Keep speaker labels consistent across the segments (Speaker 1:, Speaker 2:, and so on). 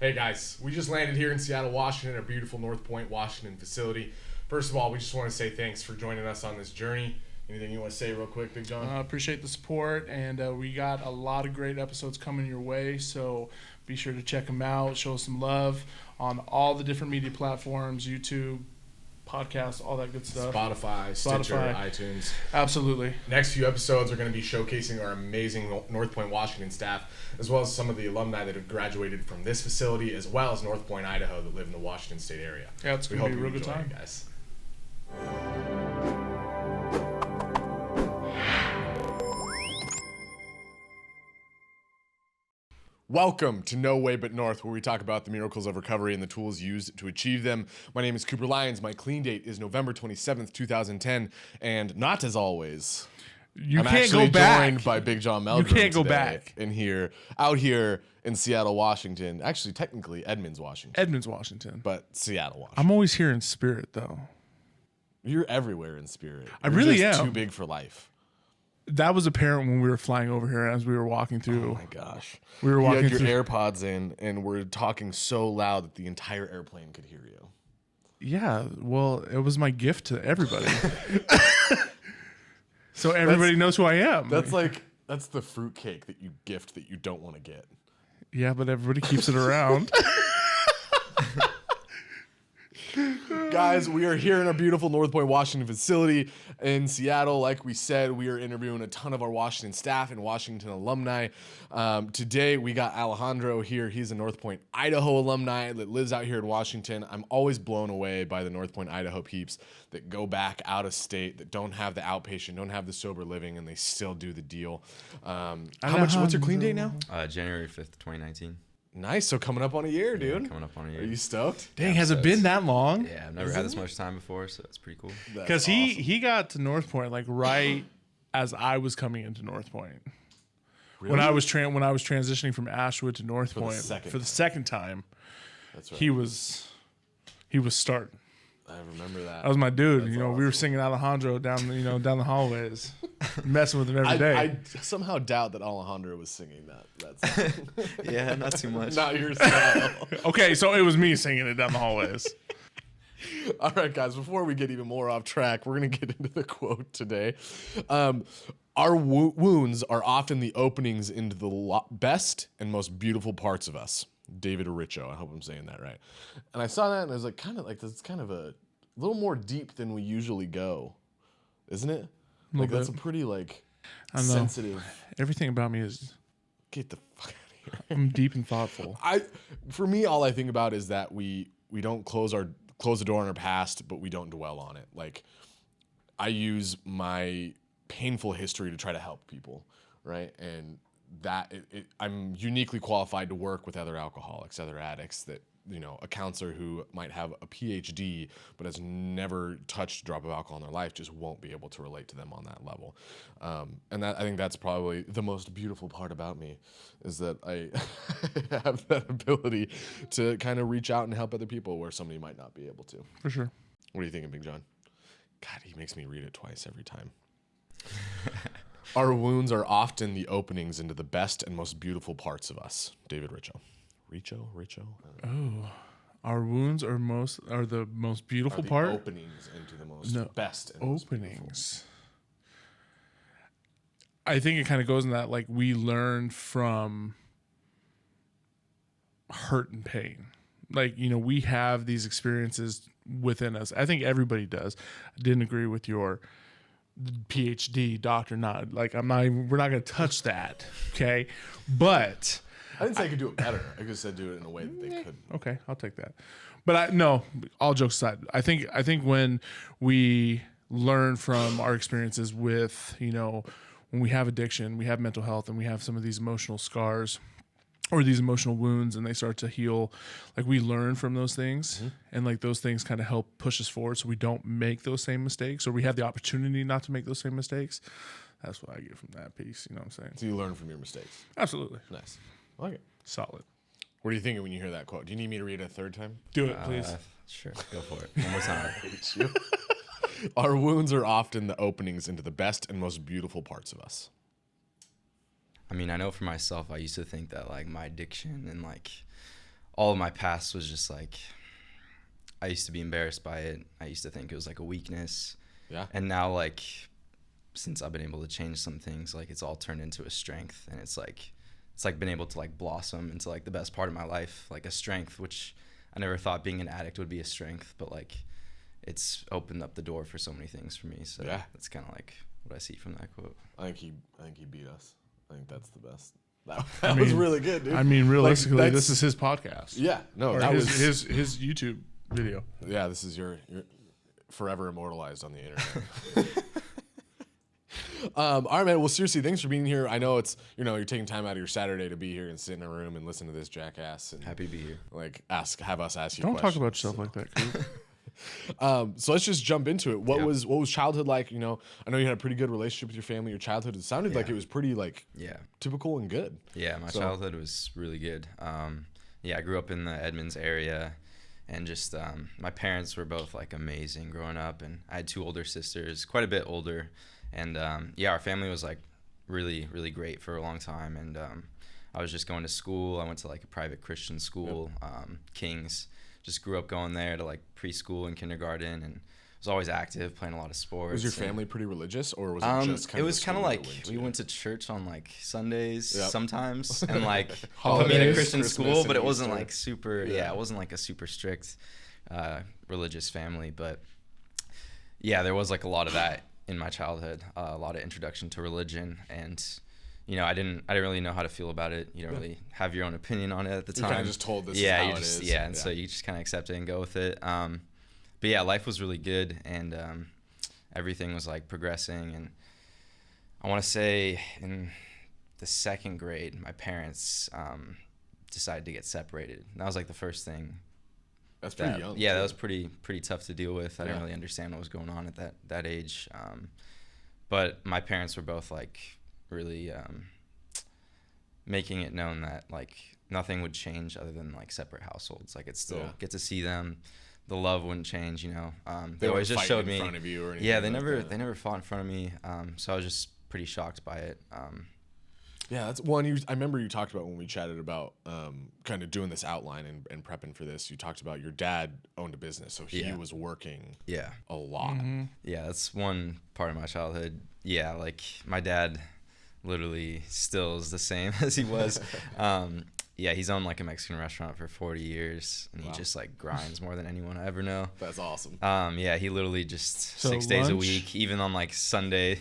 Speaker 1: Hey guys, we just landed here in Seattle, Washington, our beautiful North Point, Washington facility. First of all, we just want to say thanks for joining us on this journey. Anything you want to say real quick, Big John?
Speaker 2: Appreciate the support, and we got a lot of great episodes coming your way, so be sure to check them out, show us some love on all the different media platforms, YouTube, podcasts, all that good stuff.
Speaker 1: Spotify, Stitcher, iTunes.
Speaker 2: Absolutely.
Speaker 1: Next few episodes are going to be showcasing our amazing North Point, Washington staff, as well as some of the alumni that have graduated from this facility, as well as North Point, Idaho, that live in the Washington State area.
Speaker 2: Yeah, it's going to be a real good time,
Speaker 1: guys. Welcome to No Way But North, where we talk about the miracles of recovery and the tools used to achieve them. My name is Cooper Lyons. My clean date is November 27th, 2010. And not as always,
Speaker 2: I'm can't go back.
Speaker 1: Joined by Big John Meldrum.
Speaker 2: You can't go back.
Speaker 1: Out here in Seattle, Washington. Actually, technically, Edmonds, Washington. But Seattle, Washington.
Speaker 2: I'm always here in spirit, though.
Speaker 1: You're everywhere in spirit.
Speaker 2: I really
Speaker 1: just
Speaker 2: am.
Speaker 1: Too big for life.
Speaker 2: That was apparent when we were flying over here as we were walking through.
Speaker 1: Oh my gosh.
Speaker 2: We were walking
Speaker 1: through. You had your AirPods in and we're talking so loud that the entire airplane could hear you.
Speaker 2: Yeah, well, it was my gift to everybody. So everybody knows who I am.
Speaker 1: That's the fruitcake that you gift that you don't want to get.
Speaker 2: Yeah, but everybody keeps it around.
Speaker 1: Guys, we are here in our beautiful North Point, Washington facility in Seattle. Like we said, we are interviewing a ton of our Washington staff and Washington alumni. Today, we got Alejandro here. He's a North Point, Idaho alumni that lives out here in Washington. I'm always blown away by the North Point, Idaho peeps that go back out of state, that don't have the outpatient, don't have the sober living, and they still do the deal. What's your clean date now?
Speaker 3: January 5th, 2019.
Speaker 1: Nice. So coming up on a year, dude.
Speaker 3: Yeah, coming up on a year.
Speaker 1: Are you stoked?
Speaker 2: Dang, has it been that long?
Speaker 3: Yeah, I've never had this much time before, so it's pretty cool.
Speaker 2: Because he got to North Point like right as I was coming into North Point. Really? When I was transitioning from Ashwood to North Point for the second time. That's right. He was starting.
Speaker 1: I remember that.
Speaker 2: That was my dude.
Speaker 1: That's
Speaker 2: awesome. We were singing Alejandro down the hallways, messing with him every day.
Speaker 1: I somehow doubt that Alejandro was singing that song.
Speaker 3: Yeah, not too much.
Speaker 1: Not your style.
Speaker 2: Okay, so it was me singing it down the hallways.
Speaker 1: All right, guys, before we get even more off track, we're going to get into the quote today. Our wounds are often the openings into the best and most beautiful parts of us. David Richo. I hope I'm saying that right. And I saw that and I was like, that's kind of a little more deep than we usually go, isn't it? Like that's a pretty sensitive.
Speaker 2: Everything about me is
Speaker 1: get the fuck out of here.
Speaker 2: I'm deep and thoughtful.
Speaker 1: For me, all I think about is that we don't close the door on our past, but we don't dwell on it. Like I use my painful history to try to help people, right? And that I'm uniquely qualified to work with other alcoholics, other addicts that, a counselor who might have a PhD but has never touched a drop of alcohol in their life just won't be able to relate to them on that level. And I think that's probably the most beautiful part about me is that I have that ability to kind of reach out and help other people where somebody might not be able to.
Speaker 2: For sure.
Speaker 1: What are you thinking, Big John? God, he makes me read it twice every time. Our wounds are often the openings into the best and most beautiful parts of us. David Richo. Richo?
Speaker 2: Oh. Our wounds are the most beautiful part?
Speaker 1: Openings into the most best and
Speaker 2: openings. I think it kind of goes in that we learn from hurt and pain. We have these experiences within us. I think everybody does. I didn't agree with your PhD doctor, we're not going to touch that, okay? But
Speaker 1: I didn't say I could do it better. I just said do it in a way that they could.
Speaker 2: Okay, I'll take that. But all jokes aside, I think when we learn from our experiences with, when we have addiction, we have mental health, and we have some of these emotional scars or these emotional wounds, and they start to heal, we learn from those things, and those things kind of help push us forward so we don't make those same mistakes, or we have the opportunity not to make those same mistakes. That's what I get from that piece, you know what I'm saying?
Speaker 1: So you learn from your mistakes.
Speaker 2: Absolutely.
Speaker 1: Nice. I like it.
Speaker 2: Solid.
Speaker 1: What are you thinking when you hear that quote? Do you need me to read it a third time?
Speaker 2: Do it, please.
Speaker 3: Sure, go for it. One more time.
Speaker 1: Our wounds are often the openings into the best and most beautiful parts of us.
Speaker 3: I mean, I know for myself, I used to think that my addiction and all of my past was just like, I used to be embarrassed by it. I used to think it was like a weakness.
Speaker 1: Yeah.
Speaker 3: And now, like, since I've been able to change some things, like, it's all turned into a strength. And it's like been able to like blossom into like the best part of my life, like a strength, which I never thought being an addict would be a strength, but like it's opened up the door for so many things for me. So
Speaker 1: yeah,
Speaker 3: that's kind of like what I see from that quote.
Speaker 1: I think he beat us. I think that's the best. That was really good, dude.
Speaker 2: I mean, realistically,
Speaker 1: like,
Speaker 2: this is his podcast.
Speaker 1: Yeah, no,
Speaker 2: or
Speaker 1: that
Speaker 2: his,
Speaker 1: was
Speaker 2: his YouTube video.
Speaker 1: Yeah, this is your forever immortalized on the internet. All right, man. Well, seriously, thanks for being here. I know it's you're taking time out of your Saturday to be here and sit in a room and listen to this jackass. And
Speaker 3: happy to be here.
Speaker 1: Like have us ask you.
Speaker 2: Don't
Speaker 1: questions.
Speaker 2: talk about yourself like that, Coop.
Speaker 1: So let's just jump into it. What was childhood like? I know you had a pretty good relationship with your family. Your childhood, it sounded like it was pretty like typical and good.
Speaker 3: Yeah, my childhood was really good. I grew up in the Edmonds area, and just my parents were both like amazing growing up, and I had 2 older sisters, quite a bit older, and our family was like really, really great for a long time. And I was just going to school. I went to like a private Christian school, King's. Just grew up going there to like preschool and kindergarten, and was always active, playing a lot of sports.
Speaker 1: Was your family pretty religious, or was it just kind of?
Speaker 3: It was kind of like we went to church on like Sundays sometimes, and like
Speaker 2: Holidays,
Speaker 3: put me in a Christian
Speaker 1: Christmas
Speaker 3: school, but
Speaker 1: and
Speaker 3: it wasn't
Speaker 1: Easter.
Speaker 3: like super. Yeah, it wasn't like a super strict religious family, but there was like a lot of that in my childhood, a lot of introduction to religion, and I didn't really know how to feel about it. You don't really have your own opinion on it at the time.
Speaker 1: You kind of just told this is how it is.
Speaker 3: And so you just kind of accept it and go with it. But yeah, life was really good, and everything was like progressing. And I want to say in the 2nd grade, my parents decided to get separated. And that was like the first thing.
Speaker 1: That's pretty young.
Speaker 3: Yeah, that was pretty tough to deal with. I didn't really understand what was going on at that age. But my parents were both like really making it known that like nothing would change other than like separate households. Like, I'd still get to see them. The love wouldn't change, They always just showed me.
Speaker 1: In front of you or anything.
Speaker 3: Yeah, they
Speaker 1: like
Speaker 3: never fought in front of me. So I was just pretty shocked by it.
Speaker 1: Yeah, that's one. I remember you talked about when we chatted about kind of doing this outline and prepping for this. You talked about your dad owned a business, so he was working a lot.
Speaker 2: Mm-hmm.
Speaker 3: Yeah, that's one part of my childhood. Yeah, like my dad literally still is the same as he was. He's owned like a Mexican restaurant for 40 years, and he just like grinds more than anyone I ever know.
Speaker 1: That's awesome.
Speaker 3: He literally just
Speaker 2: So
Speaker 3: 6 days a
Speaker 2: lunch?
Speaker 3: week, even on like Sunday.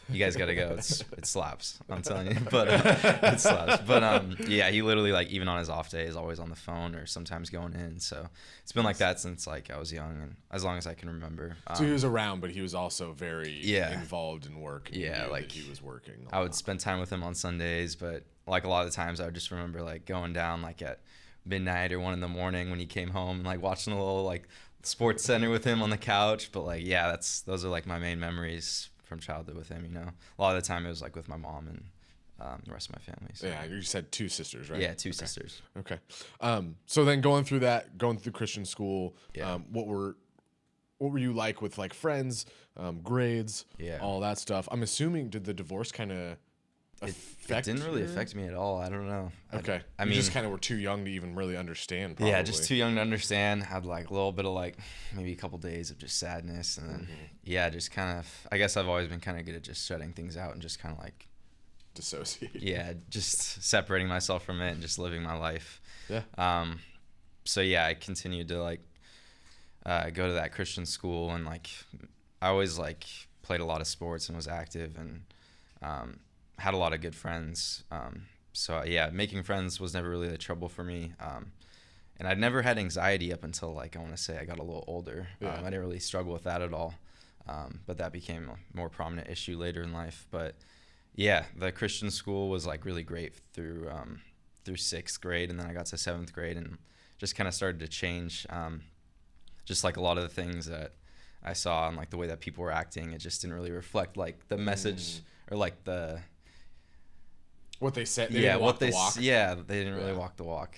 Speaker 3: You guys gotta go. It slaps. I'm telling you, but it slaps. But he literally like even on his off day is always on the phone or sometimes going in. So it's been like that since like I was young and as long as I can remember.
Speaker 1: So he was around, but he was also very involved in work. And
Speaker 3: Yeah,
Speaker 1: you knew
Speaker 3: like
Speaker 1: that he was working.
Speaker 3: I would spend time with him on Sundays, but like a lot of the times I would just remember like going down like at midnight or 1 a.m. when he came home and like watching a little like Sports Center with him on the couch. But like those are like my main memories from childhood with him. A lot of the time it was like with my mom and the rest of my family. So.
Speaker 1: Yeah, you said 2 sisters, right?
Speaker 3: Yeah, 2 sisters.
Speaker 1: Okay. So then going through Christian school, what were you like with like friends, grades, all that stuff? I'm assuming did the divorce kind of affect?
Speaker 3: It didn't really affect me at all. I don't know.
Speaker 1: Okay.
Speaker 3: I
Speaker 1: you
Speaker 3: mean,
Speaker 1: just kind of were too young to even really understand. Probably.
Speaker 3: Yeah, just too young to understand. Had like a little bit of like maybe a couple days of just sadness, and then just kind of. I guess I've always been kind of good at just shutting things out and just kind of like
Speaker 1: dissociate.
Speaker 3: Yeah, just separating myself from it and just living my life.
Speaker 1: Yeah.
Speaker 3: So I continued to like go to that Christian school, and like I always like played a lot of sports and was active and had a lot of good friends. So making friends was never really a trouble for me. And I'd never had anxiety up until like I want to say I got a little older. I didn't really struggle with that at all. But that became a more prominent issue later in life. But the Christian school was like really great through 6th grade, and then I got to 7th grade and just kind of started to change. Just like a lot of the things that I saw and like the way that people were acting, it just didn't really reflect like the message or like the
Speaker 1: what they said.
Speaker 3: They didn't really walk the walk.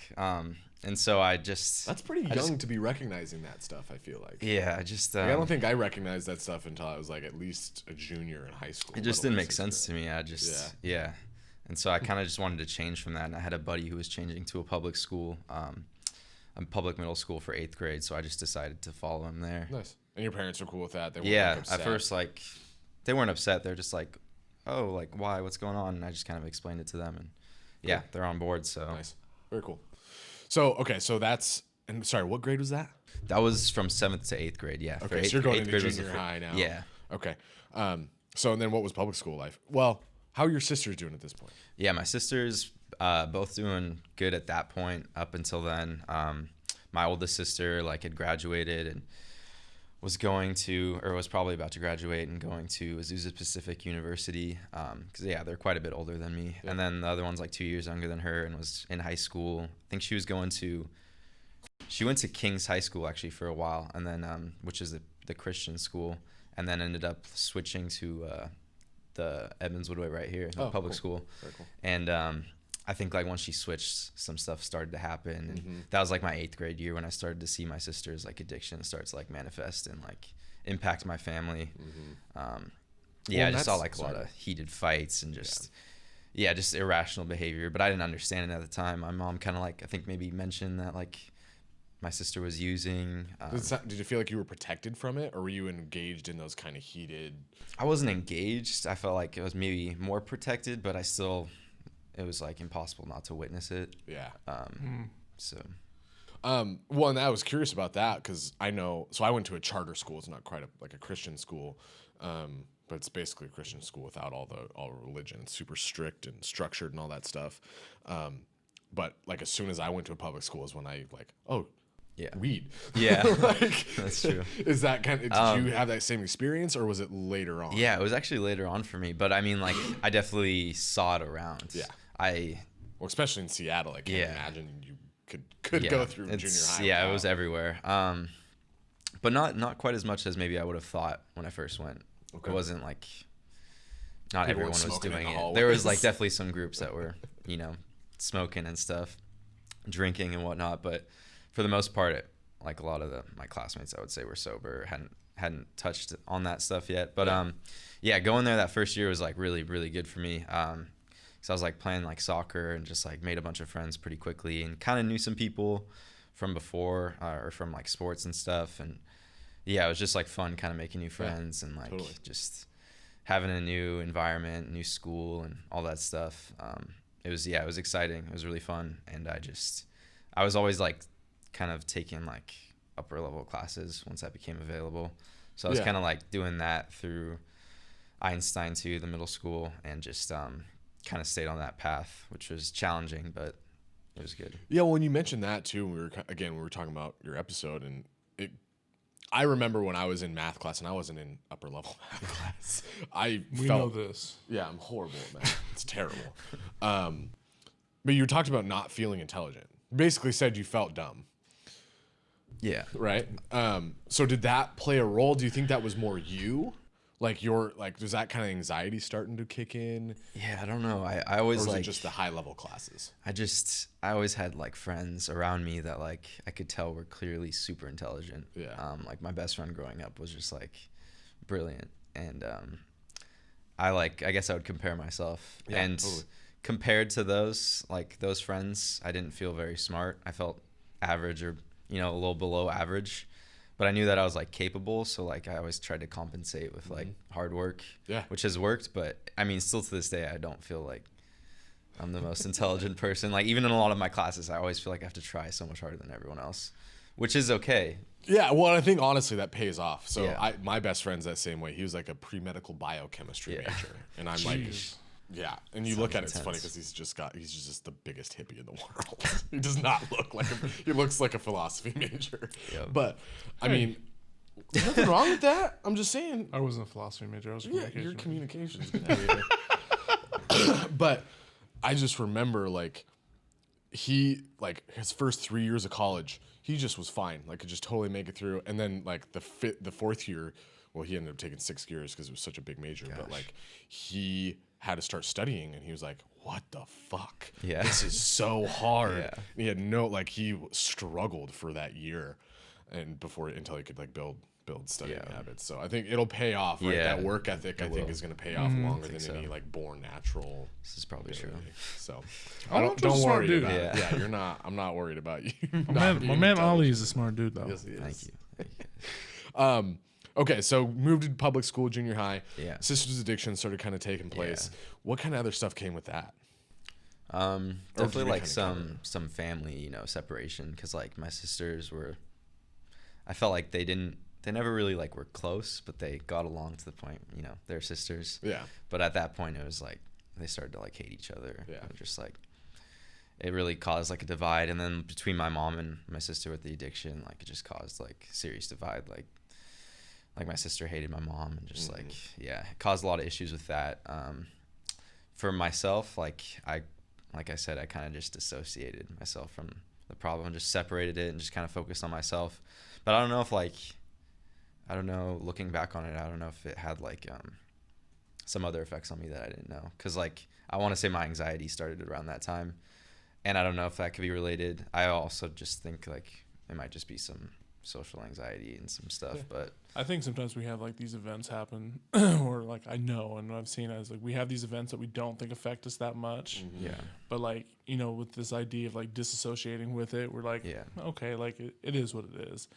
Speaker 3: And so that's
Speaker 1: pretty young to be recognizing that stuff. I feel like.
Speaker 3: Yeah,
Speaker 1: I don't think I recognized that stuff until I was like at least a junior in high school.
Speaker 3: It just didn't make sense to me. And so I kind of just wanted to change from that. And I had a buddy who was changing to a public school. a public middle school for 8th grade, so I just decided to follow him there.
Speaker 1: Nice. And your parents were cool with that? They weren't
Speaker 3: Yeah,
Speaker 1: like, upset?
Speaker 3: at first, like, they weren't upset. They're just like, oh, like, why? What's going on? And I just kind of explained it to them, and yeah, they're on board. So
Speaker 1: Nice. Very cool. So, okay, so that's, and sorry, what grade was that?
Speaker 3: that was from 7th to 8th grade. Yeah.
Speaker 1: Okay, so you're going into junior high now.
Speaker 3: Yeah.
Speaker 1: Okay. So, and then what was public school life? Well, how are your sisters doing at this point?
Speaker 3: Yeah, my sisters both doing good at that point. Up until then, my oldest sister like had graduated and was going to, or was probably about to graduate and going to Azusa Pacific University. Because yeah, they're quite a bit older than me. Yeah. And then the other one's like 2 years younger than her and was in high school. I think she went to King's High School actually for a while, and then which is the Christian school, and then ended up switching to the Edmonds Woodway right here, the public school.
Speaker 1: Very cool.
Speaker 3: And I think like once she switched, some stuff started to happen, and that was like my 8th grade year when I started to see my sister's like addiction start to like manifest and like impact my family. I just saw like a lot of heated fights and just just irrational behavior, but I didn't understand it at the time. My mom kind of like, I think maybe mentioned that like my sister was using.
Speaker 1: Did you feel like you were protected from it, or were you engaged in those kind of heated?
Speaker 3: I wasn't engaged. I felt like it was maybe more protected, but it was like impossible not to witness it.
Speaker 1: Yeah.
Speaker 3: So.
Speaker 1: Well, and I was curious about that because I know. So I went to a charter school. It's not quite like a Christian school, but it's basically a Christian school without all religion. It's super strict and structured and all that stuff. But like as soon as I went to a public school is when I like, weed.
Speaker 3: Yeah,
Speaker 1: like,
Speaker 3: that's true.
Speaker 1: Is that kind of, did you have that same experience or was it later on?
Speaker 3: Yeah, it was actually later on for me. But I mean, like, I definitely saw it around.
Speaker 1: Yeah.
Speaker 3: Well,
Speaker 1: especially in Seattle, I can't imagine you could go through junior high.
Speaker 3: Yeah, it was everywhere. But not quite as much as maybe I would have thought when I first went. Okay. It wasn't like not everyone was doing it. There was like definitely some groups that were, smoking and stuff, drinking and whatnot, but for the most part, like a lot of my classmates, I would say, were sober, hadn't touched on that stuff yet. But going there that first year was like really, really good for me. So I was like playing like soccer and just like made a bunch of friends pretty quickly and kind of knew some people from before or from like sports and stuff. And yeah, it was just like fun kind of making new friends and like just having a new environment, new school and all that stuff. It was exciting. It was really fun. And I was always like kind of taking like upper level classes once that became available. So I was kind of like doing that through Einstein too, the middle school, and just kind of stayed on that path, which was challenging, but it was good.
Speaker 1: Yeah, well, when you mentioned that too, we were talking about your episode, and I remember when I was in math class, and I wasn't in upper level math class. We
Speaker 2: know this.
Speaker 1: Yeah, I'm horrible at math. It's terrible. But you talked about not feeling intelligent. Basically said you felt dumb.
Speaker 3: Yeah.
Speaker 1: Right? So did that play a role? Do you think that was more you? Like does that kind of anxiety starting to kick in?
Speaker 3: Yeah, I don't know. I always
Speaker 1: or was
Speaker 3: like
Speaker 1: it just the high level classes.
Speaker 3: I always had like friends around me that like I could tell were clearly super intelligent.
Speaker 1: Yeah.
Speaker 3: Like my best friend growing up was just like brilliant, and I guess I would compare myself.
Speaker 1: Yeah,
Speaker 3: and
Speaker 1: totally.
Speaker 3: Compared to those friends, I didn't feel very smart. I felt average or a little below average. But I knew that I was like capable, so like I always tried to compensate with like hard work, which has worked. But I mean, still to this day, I don't feel like I'm the most intelligent person. Like even in a lot of my classes, I always feel like I have to try so much harder than everyone else, which is okay.
Speaker 1: Yeah, well, I think honestly that pays off. So
Speaker 3: Yeah.
Speaker 1: my best friend's that same way. He was like a pre-medical biochemistry major, and I'm like. Yeah, and you look at it, it's funny because he's just the biggest hippie in the world. He does not look like he looks like a philosophy major.
Speaker 3: Yep.
Speaker 1: But I mean, there's nothing wrong with that. I'm just saying.
Speaker 2: I wasn't a philosophy major. I was a
Speaker 1: You're communications major. But I just remember like his first 3 years of college, he just was fine. Like could just totally make it through. And then like the fourth year, well, he ended up taking 6 years because it was such a big major. Gosh. But like he had to start studying, and he was like, "What the fuck?
Speaker 3: Yeah,
Speaker 1: this is so hard."
Speaker 3: Yeah.
Speaker 1: And he had he struggled for that year, and until he could like build build studying
Speaker 3: Yeah.
Speaker 1: habits. So I think it'll pay off, right?
Speaker 3: Yeah,
Speaker 1: That work ethic, I
Speaker 3: it
Speaker 1: think,
Speaker 3: will.
Speaker 1: is going to pay off longer than
Speaker 3: so.
Speaker 1: any like born natural.
Speaker 3: This is probably true.
Speaker 1: ability. So
Speaker 2: Alejandro's a
Speaker 1: don't
Speaker 2: smart
Speaker 1: worry
Speaker 2: dude.
Speaker 1: about it.
Speaker 3: Yeah.
Speaker 1: Yeah, you're not. I'm not worried about you.
Speaker 2: My man Ollie is a smart dude, though.
Speaker 1: Yes, he is.
Speaker 3: Thank you.
Speaker 1: Okay, so moved to public school, junior high.
Speaker 3: Yeah.
Speaker 1: Sister's addiction started kind of taking place.
Speaker 3: Yeah.
Speaker 1: What kind of other stuff came with that?
Speaker 3: Definitely
Speaker 1: we
Speaker 3: like
Speaker 1: kinda
Speaker 3: some family, separation, because like my sisters were, I felt like they never really like were close, but they got along to the point, they're sisters.
Speaker 1: Yeah.
Speaker 3: But at that point, it was like they started to like hate each other.
Speaker 1: Yeah.
Speaker 3: And just like it really caused like a divide, and then between my mom and my sister with the addiction, like it just caused like serious divide. Like my sister hated my mom, and just like it caused a lot of issues with that. For myself, like I said, I kind of just dissociated myself from the problem, just separated it, and just kind of focused on myself. But I don't know if looking back on it, I don't know if it had like some other effects on me that I didn't know. Because like I want to say my anxiety started around that time, and I don't know if that could be related. I also just think like it might just be some social anxiety and some stuff. But
Speaker 2: I think sometimes we have like these events happen, or like I know and I've seen as like we have these events that we don't think affect us that much.
Speaker 3: yeah,
Speaker 2: But like, with this idea of like disassociating with it, we're like,
Speaker 3: Yeah.
Speaker 2: okay, like it is what it is.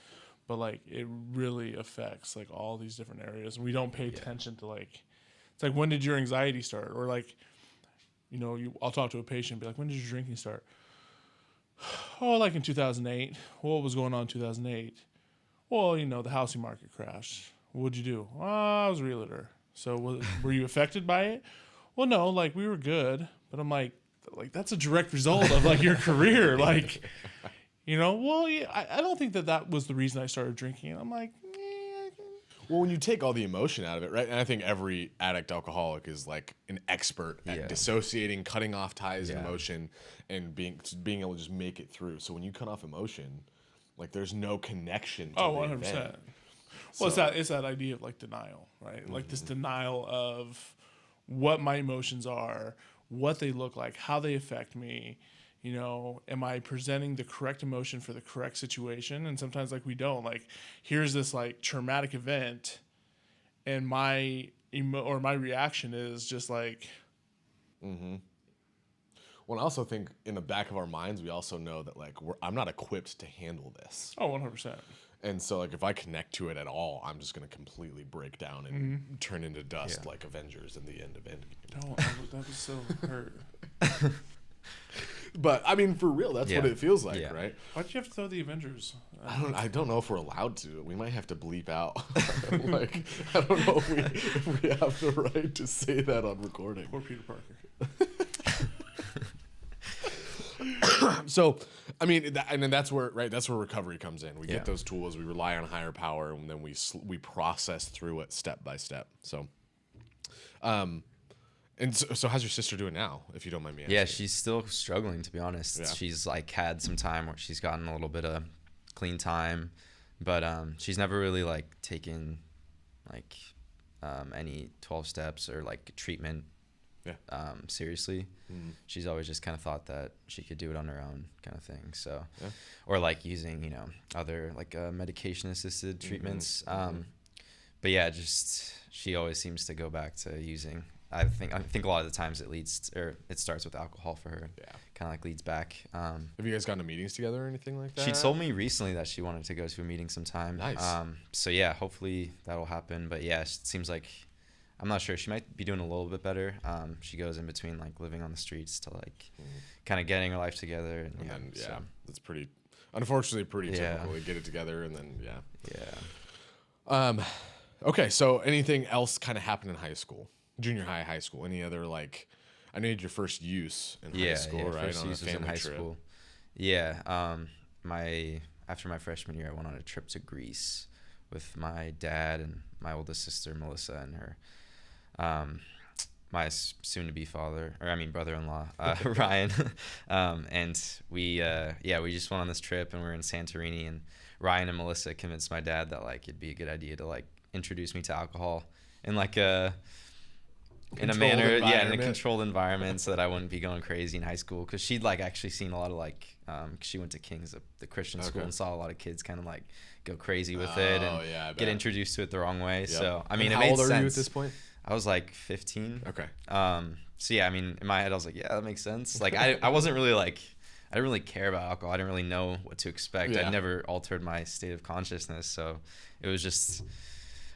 Speaker 2: But like it really affects like all these different areas, and we don't pay attention to like, it's like, when did your anxiety start? Or like, I'll talk to a patient and be like, when did your drinking start? Oh, like in 2008. What was going on in 2008? Well, the housing market crashed. What'd you do? I was a realtor. So were you affected by it? Well, no, like we were good. But I'm like that's a direct result of like your career. Like, well, yeah, I don't think that was the reason I started drinking. And I'm like,
Speaker 1: Well, when you take all the emotion out of it, right? And I think every addict alcoholic is like an expert at
Speaker 3: Yeah.
Speaker 1: dissociating, cutting off ties and
Speaker 3: Yeah.
Speaker 1: emotion, and being able to just make it through. So when you cut off emotion, like there's no connection to
Speaker 2: oh,
Speaker 1: the
Speaker 2: 100%.
Speaker 1: event.
Speaker 2: Well,
Speaker 1: So-
Speaker 2: it's that idea of like denial, right? Like this denial of what my emotions are, what they look like, how they affect me. Am I presenting the correct emotion for the correct situation? And sometimes like we don't. Like, here's this like traumatic event, and my reaction is just like,
Speaker 1: Well, I also think in the back of our minds, we also know that like I'm not equipped to handle this.
Speaker 2: oh, 100%.
Speaker 1: And so like if I connect to it at all, I'm just gonna completely break down and turn into dust
Speaker 3: Yeah.
Speaker 1: like Avengers in the end of Endgame.
Speaker 2: Don't. That was so hurt.
Speaker 1: But I mean, for real, that's what
Speaker 3: Yeah.
Speaker 1: it feels like,
Speaker 3: Yeah.
Speaker 1: right?
Speaker 2: Why'd you have to throw the Avengers?
Speaker 1: I don't know if we're allowed to. We might have to bleep out. Like I don't know if we have the right to say that on recording.
Speaker 2: Poor Peter Parker.
Speaker 1: So, I mean, and then that's where recovery comes in. We
Speaker 3: Yeah.
Speaker 1: get those tools, we rely on higher power, and then we process through it step by step. So, and so how's your sister doing now, if you don't mind me asking?
Speaker 3: Yeah, she's still struggling, to be honest.
Speaker 1: Yeah.
Speaker 3: She's like had some time where she's gotten a little bit of clean time, but she's never really like taken like any 12 steps or like treatment seriously. She's always just kind of thought that she could do it on her own, kind of thing. So, or like using other like medication assisted treatments. But yeah, just she always seems to go back to using. I think a lot of the times it starts with alcohol for her.
Speaker 1: Yeah.
Speaker 3: Kind of like leads back.
Speaker 1: Have you guys gone to meetings together or anything like that?
Speaker 3: She told me recently that she wanted to go to a meeting sometime.
Speaker 1: Nice.
Speaker 3: So yeah, hopefully that'll happen. But yeah, it seems like I'm not sure. She might be doing a little bit better. She goes in between like living on the streets to like kind of getting her life together. And
Speaker 1: then
Speaker 3: so,
Speaker 1: that's unfortunately pretty
Speaker 3: Yeah.
Speaker 1: typical. You get it together and then
Speaker 3: yeah.
Speaker 1: Okay, so anything else kind of happened in high school, junior high, high school? Any other like? I know you had your first use in high school, right?
Speaker 3: First
Speaker 1: On a
Speaker 3: use was in
Speaker 1: family
Speaker 3: high
Speaker 1: trip.
Speaker 3: school. Yeah. After my freshman year, I went on a trip to Greece with my dad and my oldest sister Melissa and her, my soon-to-be brother-in-law Ryan, and we just went on this trip and we were in Santorini, and Ryan and Melissa convinced my dad that like it'd be a good idea to like introduce me to alcohol in like a in a manner, in a controlled environment, so that I wouldn't be going crazy in high school. Because she'd like actually seen a lot of like, 'cause she went to King's, the Christian school, and saw a lot of kids kind of like go crazy with it and get introduced to it the wrong way. Yep. So I mean, it made sense. How old are you at
Speaker 1: this point?
Speaker 3: I was like 15.
Speaker 1: Okay.
Speaker 3: So yeah, I mean, in my head, I was like, yeah, that makes sense. Like I wasn't really like, I didn't really care about alcohol. I didn't really know what to expect. I'd never altered my state of consciousness, so it was just,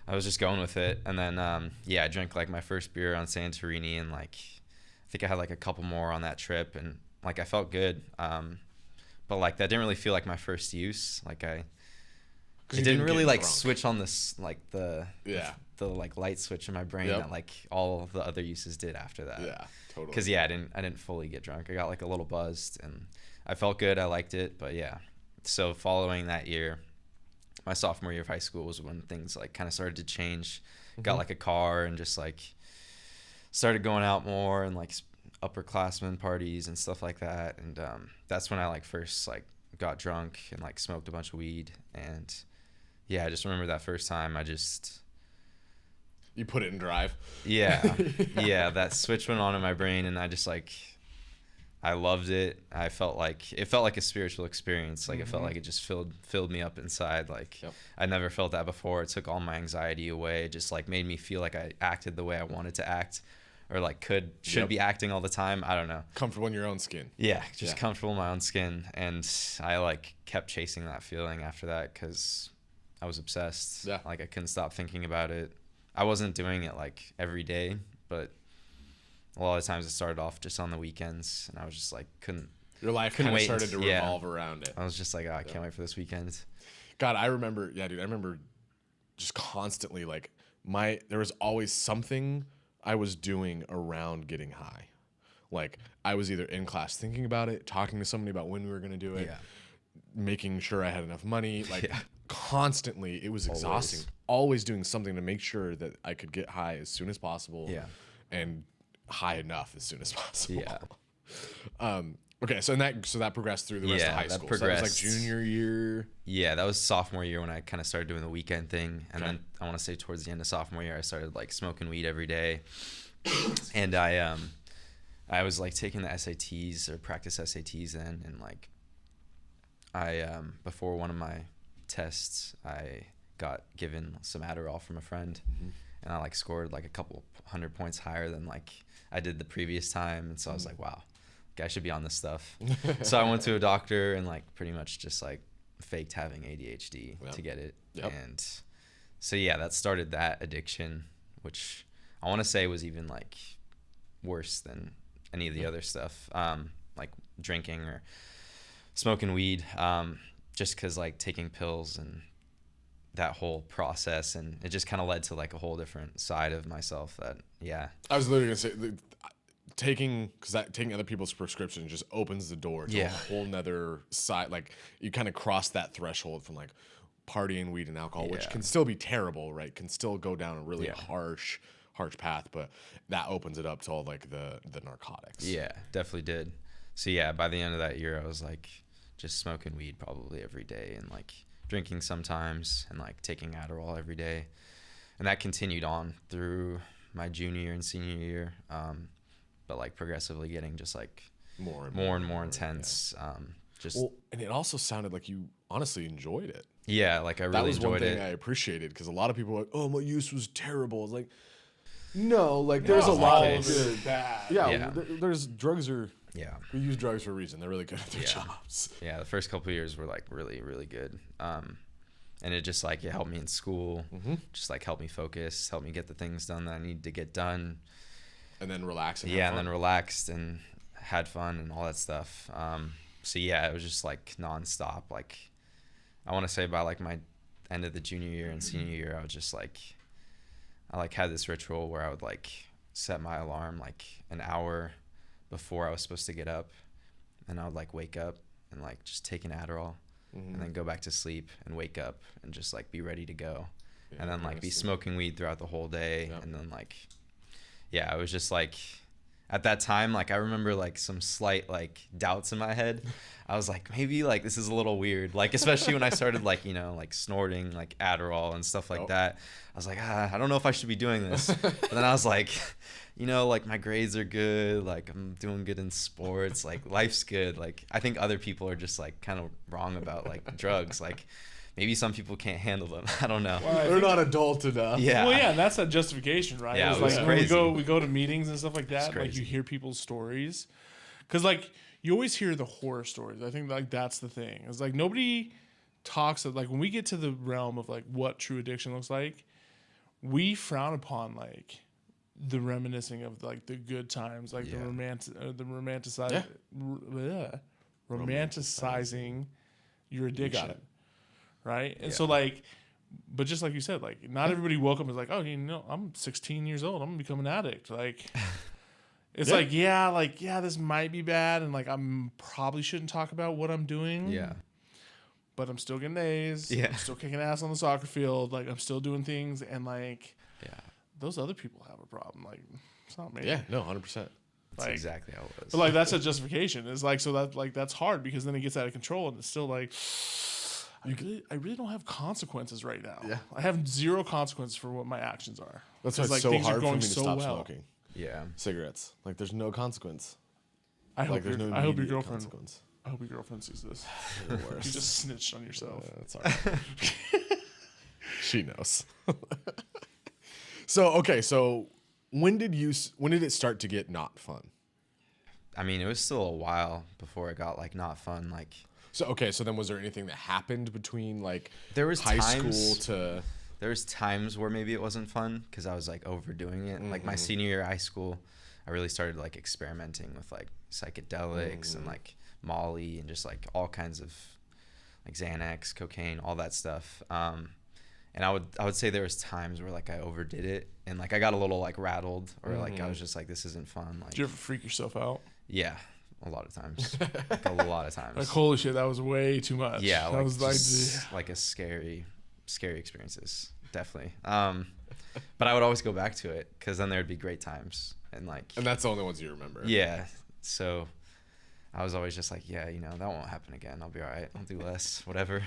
Speaker 3: I was just going with it. And then, I drank like my first beer on Santorini, and like, I think I had like a couple more on that trip, and like I felt good. But like that didn't really feel like my first use. Like it didn't really like drunk. Switch on this like the like light switch in my brain that like all the other uses did after that.
Speaker 1: Yeah, totally.
Speaker 3: Because I didn't fully get drunk. I got like a little buzzed, and I felt good. I liked it, but yeah. So following that year, my sophomore year of high school was when things like kind of started to change. Got like a car and just like started going out more and like upperclassmen parties and stuff like that. And that's when I like first like got drunk and like smoked a bunch of weed. And I just remember that first time
Speaker 1: you put it in drive.
Speaker 3: Yeah. That switch went on in my brain, and I just like, I loved it. It felt like a spiritual experience. Like it felt like it just filled me up inside. Like I never felt that before. It took all my anxiety away. It just like made me feel like I acted the way I wanted to act, or like should be acting all the time. I don't know.
Speaker 1: Comfortable in your own skin.
Speaker 3: Yeah, just comfortable in my own skin. And I like kept chasing that feeling after that, because I was obsessed. Yeah. Like I couldn't stop thinking about it. I wasn't doing it like every day, but a lot of times it started off just on the weekends, and I was just like
Speaker 1: Your life kind of started to revolve around it.
Speaker 3: I was just like, I can't wait for this weekend.
Speaker 1: God, I remember, I remember just constantly like there was always something I was doing around getting high. Like I was either in class thinking about it, talking to somebody about when we were going to do it, making sure I had enough money, like constantly. It was exhausting. Always doing something to make sure that I could get high as soon as possible. Yeah. And high enough as soon as possible.
Speaker 3: Yeah.
Speaker 1: Okay, so that progressed through the rest of high school. So that was like junior year.
Speaker 3: Yeah, that was sophomore year when I kind of started doing the weekend thing, and then I want to say towards the end of sophomore year I started like smoking weed every day, and I was like taking the SATs or practice SATs then, and like I before one of my tests I got given some Adderall from a friend, and I like scored like a couple 100 points higher than like I did the previous time, and so I was like, wow, I should be on this stuff. So I went to a doctor and like pretty much just like faked having ADHD to get it. And so that started that addiction, which I want to say was even like worse than any of the other stuff, like drinking or smoking weed, just because like taking pills and that whole process, and it just kind of led to like a whole different side of myself that
Speaker 1: I was literally gonna say taking other people's prescriptions just opens the door to a whole nother side. Like you kind of cross that threshold from like partying, weed, and alcohol, which can still be terrible, right? Can still go down a really harsh path, but that opens it up to all like the narcotics.
Speaker 3: Yeah, definitely did. So by the end of that year I was like just smoking weed probably every day, and like drinking sometimes, and like taking Adderall every day. And that continued on through my junior year and senior year, but like progressively getting just like more and more intense.
Speaker 1: And it also sounded like you honestly enjoyed it.
Speaker 3: Yeah, like I really enjoyed it. That was one thing
Speaker 1: I appreciated, because a lot of people were like, oh, my use was terrible. It's like, no, like there's a lot of good. Bad. Yeah, there's drugs are. Yeah, we use drugs for a reason. They're really good at their jobs.
Speaker 3: Yeah, the first couple of years were like really, really good. And it just like it helped me in school, just like helped me focus, helped me get the things done that I needed to get done.
Speaker 1: And then relax. And
Speaker 3: and then relaxed and had fun and all that stuff. So it was just like nonstop. Like I want to say by like my end of the junior year and senior year, I was just like, I like had this ritual where I would like set my alarm like an hour before I was supposed to get up, and I would like wake up and like just take an Adderall, and then go back to sleep and wake up and just like be ready to go, and then like be smoking weed throughout the whole day, and then like I was just like at that time, like I remember like some slight like doubts in my head. I was like, maybe like this is a little weird, like especially when I started like like snorting like Adderall and stuff like that. I was like, I don't know if I should be doing this. But then I was like, you know, like my grades are good, like I'm doing good in sports, like life's good. Like I think other people are just like kind of wrong about like drugs. Like maybe some people can't handle them. I don't know.
Speaker 2: Well,
Speaker 1: They're not adult enough.
Speaker 3: Yeah.
Speaker 2: Well, yeah, that's a justification, right?
Speaker 3: Yeah,
Speaker 2: It's
Speaker 3: it was
Speaker 2: like when
Speaker 3: crazy.
Speaker 2: we go to meetings and stuff like that, like
Speaker 3: crazy.
Speaker 2: you hear people's stories, because like you always hear the horror stories. I think like that's the thing. It's like nobody talks of like when we get to the realm of like what true addiction looks like, we frown upon like the reminiscing of like the good times, like
Speaker 3: Yeah.
Speaker 2: romanticizing your addiction,
Speaker 1: it.
Speaker 2: right? And
Speaker 3: Yeah.
Speaker 2: so like, but just like you said, like not everybody woke up and was like, oh, you know, I'm 16 years old, I'm gonna become an addict. Like, it's
Speaker 1: Yeah.
Speaker 2: this might be bad, and like I'm probably shouldn't talk about what I'm doing.
Speaker 3: Yeah.
Speaker 2: But I'm still getting A's.
Speaker 3: Yeah.
Speaker 2: I'm still kicking ass on the soccer field. Like I'm still doing things, and like
Speaker 3: Yeah.
Speaker 2: those other people have a problem. Like it's not me.
Speaker 1: Yeah, no, 100%.
Speaker 3: That's
Speaker 2: Like,
Speaker 3: exactly how it was.
Speaker 2: But like that's a justification. It's like so that like that's hard because then it gets out of control, and it's still like I really don't have consequences right now.
Speaker 1: Yeah.
Speaker 2: I have zero consequences for what my actions are.
Speaker 1: That's why
Speaker 2: 'Cause,
Speaker 1: it's
Speaker 2: like,
Speaker 1: so
Speaker 2: things are
Speaker 1: hard for
Speaker 2: going
Speaker 1: me to
Speaker 2: so
Speaker 1: stop
Speaker 2: well.
Speaker 1: smoking
Speaker 3: yeah.
Speaker 1: cigarettes. Like, there's no consequence.
Speaker 2: I hope
Speaker 1: Like, there's
Speaker 2: your
Speaker 1: no
Speaker 2: I hope your
Speaker 1: immediate
Speaker 2: girlfriend
Speaker 1: consequence.
Speaker 2: I hope your girlfriend sees this.
Speaker 1: You're the
Speaker 2: You
Speaker 1: worst.
Speaker 2: just snitched on yourself.
Speaker 1: That's all right. She knows. So when did it start to get not fun?
Speaker 3: I mean, it was still a while before it got like not fun. Like
Speaker 1: So then was there anything that happened between like
Speaker 3: there was
Speaker 1: high
Speaker 3: times,
Speaker 1: school to
Speaker 3: there was times where maybe it wasn't fun because I was like overdoing it. And, like my senior year of high school, I really started like experimenting with like psychedelics and like Molly and just like all kinds of like Xanax, cocaine, all that stuff. And I would say there was times where like I overdid it and like I got a little like rattled or like I was just like, this isn't fun. Like
Speaker 2: Did you ever freak yourself out?
Speaker 3: yeah, a lot of times, like, a lot of times.
Speaker 2: Like holy shit, that was way too much.
Speaker 3: Yeah,
Speaker 2: that
Speaker 3: like
Speaker 2: was like
Speaker 3: just, like a scary experiences, definitely. But I would always go back to it because then there'd be great times and like.
Speaker 1: and that's the only ones you remember.
Speaker 3: Yeah, so I was always just like, yeah, you know, that won't happen again. I'll be all right. I'll do less, whatever.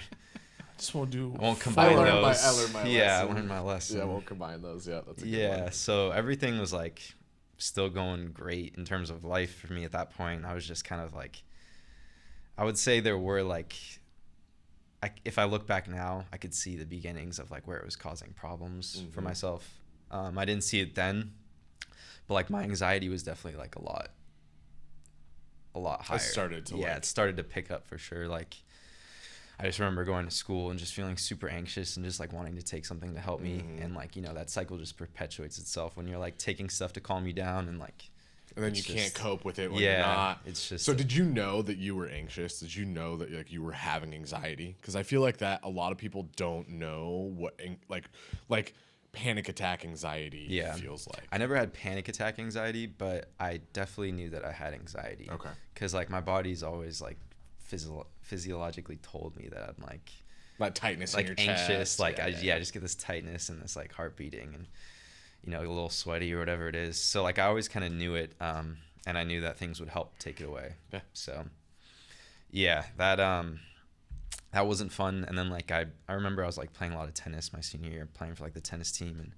Speaker 2: just won't do.
Speaker 3: I won't combine
Speaker 1: learned
Speaker 3: those.
Speaker 1: my- I learned my
Speaker 3: yeah,
Speaker 1: lesson.
Speaker 3: I learned my lesson.
Speaker 1: Yeah, we'll combine those. Yeah, that's a good
Speaker 3: Yeah,
Speaker 1: one.
Speaker 3: so everything was like still going great in terms of life for me at that point. I was just kind of like, I would say there were like, if I look back now, I could see the beginnings of like where it was causing problems for myself. I didn't see it then, but like my anxiety was definitely like a lot higher.
Speaker 1: It started to
Speaker 3: yeah,
Speaker 1: like-
Speaker 3: it started to pick up for sure. Like I just remember going to school and just feeling super anxious and just like wanting to take something to help me. And like, you know, that cycle just perpetuates itself when you're like taking stuff to calm you down and like,
Speaker 1: And then you
Speaker 3: it's
Speaker 1: can't
Speaker 3: just-
Speaker 1: cope with it when
Speaker 3: yeah,
Speaker 1: you're not.
Speaker 3: it's just,
Speaker 1: So did you know that you were anxious? Did you know that like you were having anxiety? Because I feel like that a lot of people don't know what like panic attack anxiety
Speaker 3: Yeah.
Speaker 1: feels like.
Speaker 3: I never had panic attack anxiety, but I definitely knew that I had anxiety.
Speaker 1: Okay.
Speaker 3: Because like my body's always like physiologically told me that I'm like
Speaker 1: That tightness in
Speaker 3: like
Speaker 1: your
Speaker 3: anxious,
Speaker 1: chest.
Speaker 3: like I just get this tightness and this like heart beating and you know a little sweaty or whatever it is. So like I always kind of knew it, and I knew that things would help take it away.
Speaker 1: Yeah.
Speaker 3: So yeah, that wasn't fun. And then like I remember I was like playing a lot of tennis my senior year, playing for like the tennis team, and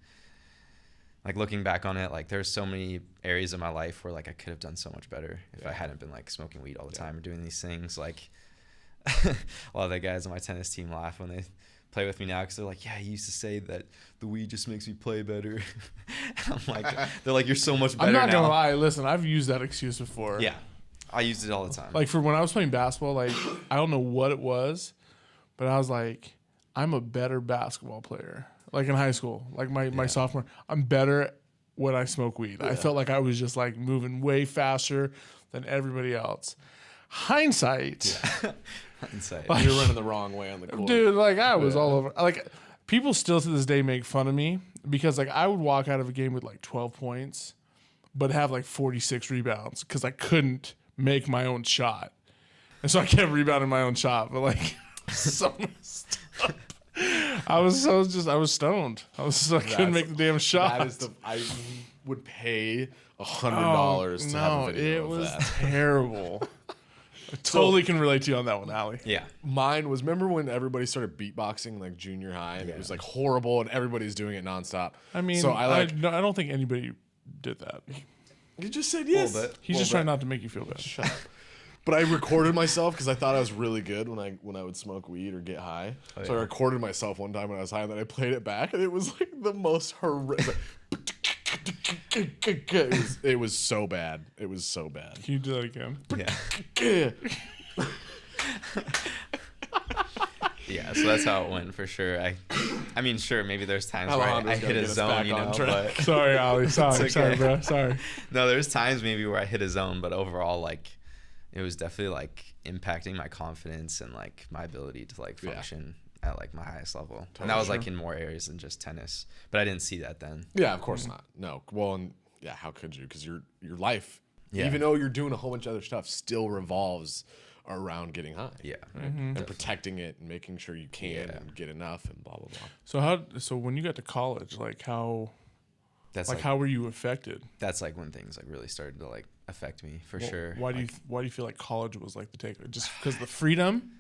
Speaker 3: like looking back on it, like there's so many areas of my life where like I could have done so much better if I hadn't been like smoking weed all the time or doing these things. Like a lot of the guys on my tennis team laugh when they play with me now because they're like, yeah, he used to say that the weed just makes me play better. I'm like, they're like, you're so much better
Speaker 2: I'm not
Speaker 3: now.
Speaker 2: gonna lie. Listen, I've used that excuse before.
Speaker 3: Yeah, I used it all the time.
Speaker 2: Like for when I was playing basketball, like I don't know what it was, but I was like, I'm a better basketball player. Like in high school, like my sophomore, I'm better when I smoke weed. I felt like I was just like moving way faster than everybody else. Hindsight,
Speaker 3: Inside.
Speaker 1: You're running the wrong way on the court.
Speaker 2: dude, like I was all over. Like people still to this day make fun of me because like I would walk out of a game with like 12 points, but have like 46 rebounds because I couldn't make my own shot, and so I kept rebounding my own shot. But like so messed up. I was stoned. I couldn't make the damn shot.
Speaker 1: That is I would pay $100 to have a video
Speaker 2: it
Speaker 1: of
Speaker 2: was
Speaker 1: that.
Speaker 2: terrible. I totally can relate to you on that one, Allie.
Speaker 3: Yeah.
Speaker 1: Mine was, remember when everybody started beatboxing like junior high and it was like horrible and everybody's doing it nonstop.
Speaker 2: I mean,
Speaker 1: so I
Speaker 2: I don't think anybody did that.
Speaker 1: You just said yes.
Speaker 3: Little bit.
Speaker 2: He's just trying not to make you feel bad.
Speaker 1: Shut up. But I recorded myself because I thought I was really good when I would smoke weed or get high.
Speaker 3: Oh,
Speaker 1: So I
Speaker 3: yeah.
Speaker 1: recorded myself one time when I was high, and then I played it back, and it was like the most horrific. It was so bad. It was so bad.
Speaker 2: Can you do that again?
Speaker 3: Yeah. Yeah, so that's how it went for sure. I mean, sure, maybe there's times where I
Speaker 1: Alejandro's
Speaker 3: hit
Speaker 1: gotta
Speaker 3: a
Speaker 1: get us
Speaker 3: zone,
Speaker 1: back
Speaker 3: you
Speaker 1: on
Speaker 3: know,
Speaker 1: track.
Speaker 3: but
Speaker 2: Sorry, Ali. Sorry,
Speaker 3: It's
Speaker 2: sorry,
Speaker 3: okay.
Speaker 2: bro. Sorry.
Speaker 3: no, there's times maybe where I hit a zone, but overall, like, it was definitely like impacting my confidence and like my ability to like
Speaker 1: Yeah.
Speaker 3: function at like my highest level. And
Speaker 1: Totally
Speaker 3: that was
Speaker 2: sure.
Speaker 3: like in more areas than just tennis, but I didn't see that then.
Speaker 1: Yeah, of course not. No. Well, and yeah, how could you? Because your life,
Speaker 3: Yeah.
Speaker 1: even though you're doing a whole bunch of other stuff, still revolves around getting high.
Speaker 3: Yeah.
Speaker 1: And protecting it and making sure you can
Speaker 3: Yeah.
Speaker 1: and get enough and blah blah blah.
Speaker 2: So when you got to college, like how
Speaker 3: That's
Speaker 2: like
Speaker 3: like,
Speaker 2: how were you affected?
Speaker 3: that's like when things like really started to like affect me for sure.
Speaker 2: Why do you feel like college was like the takeaway? Just because the freedom?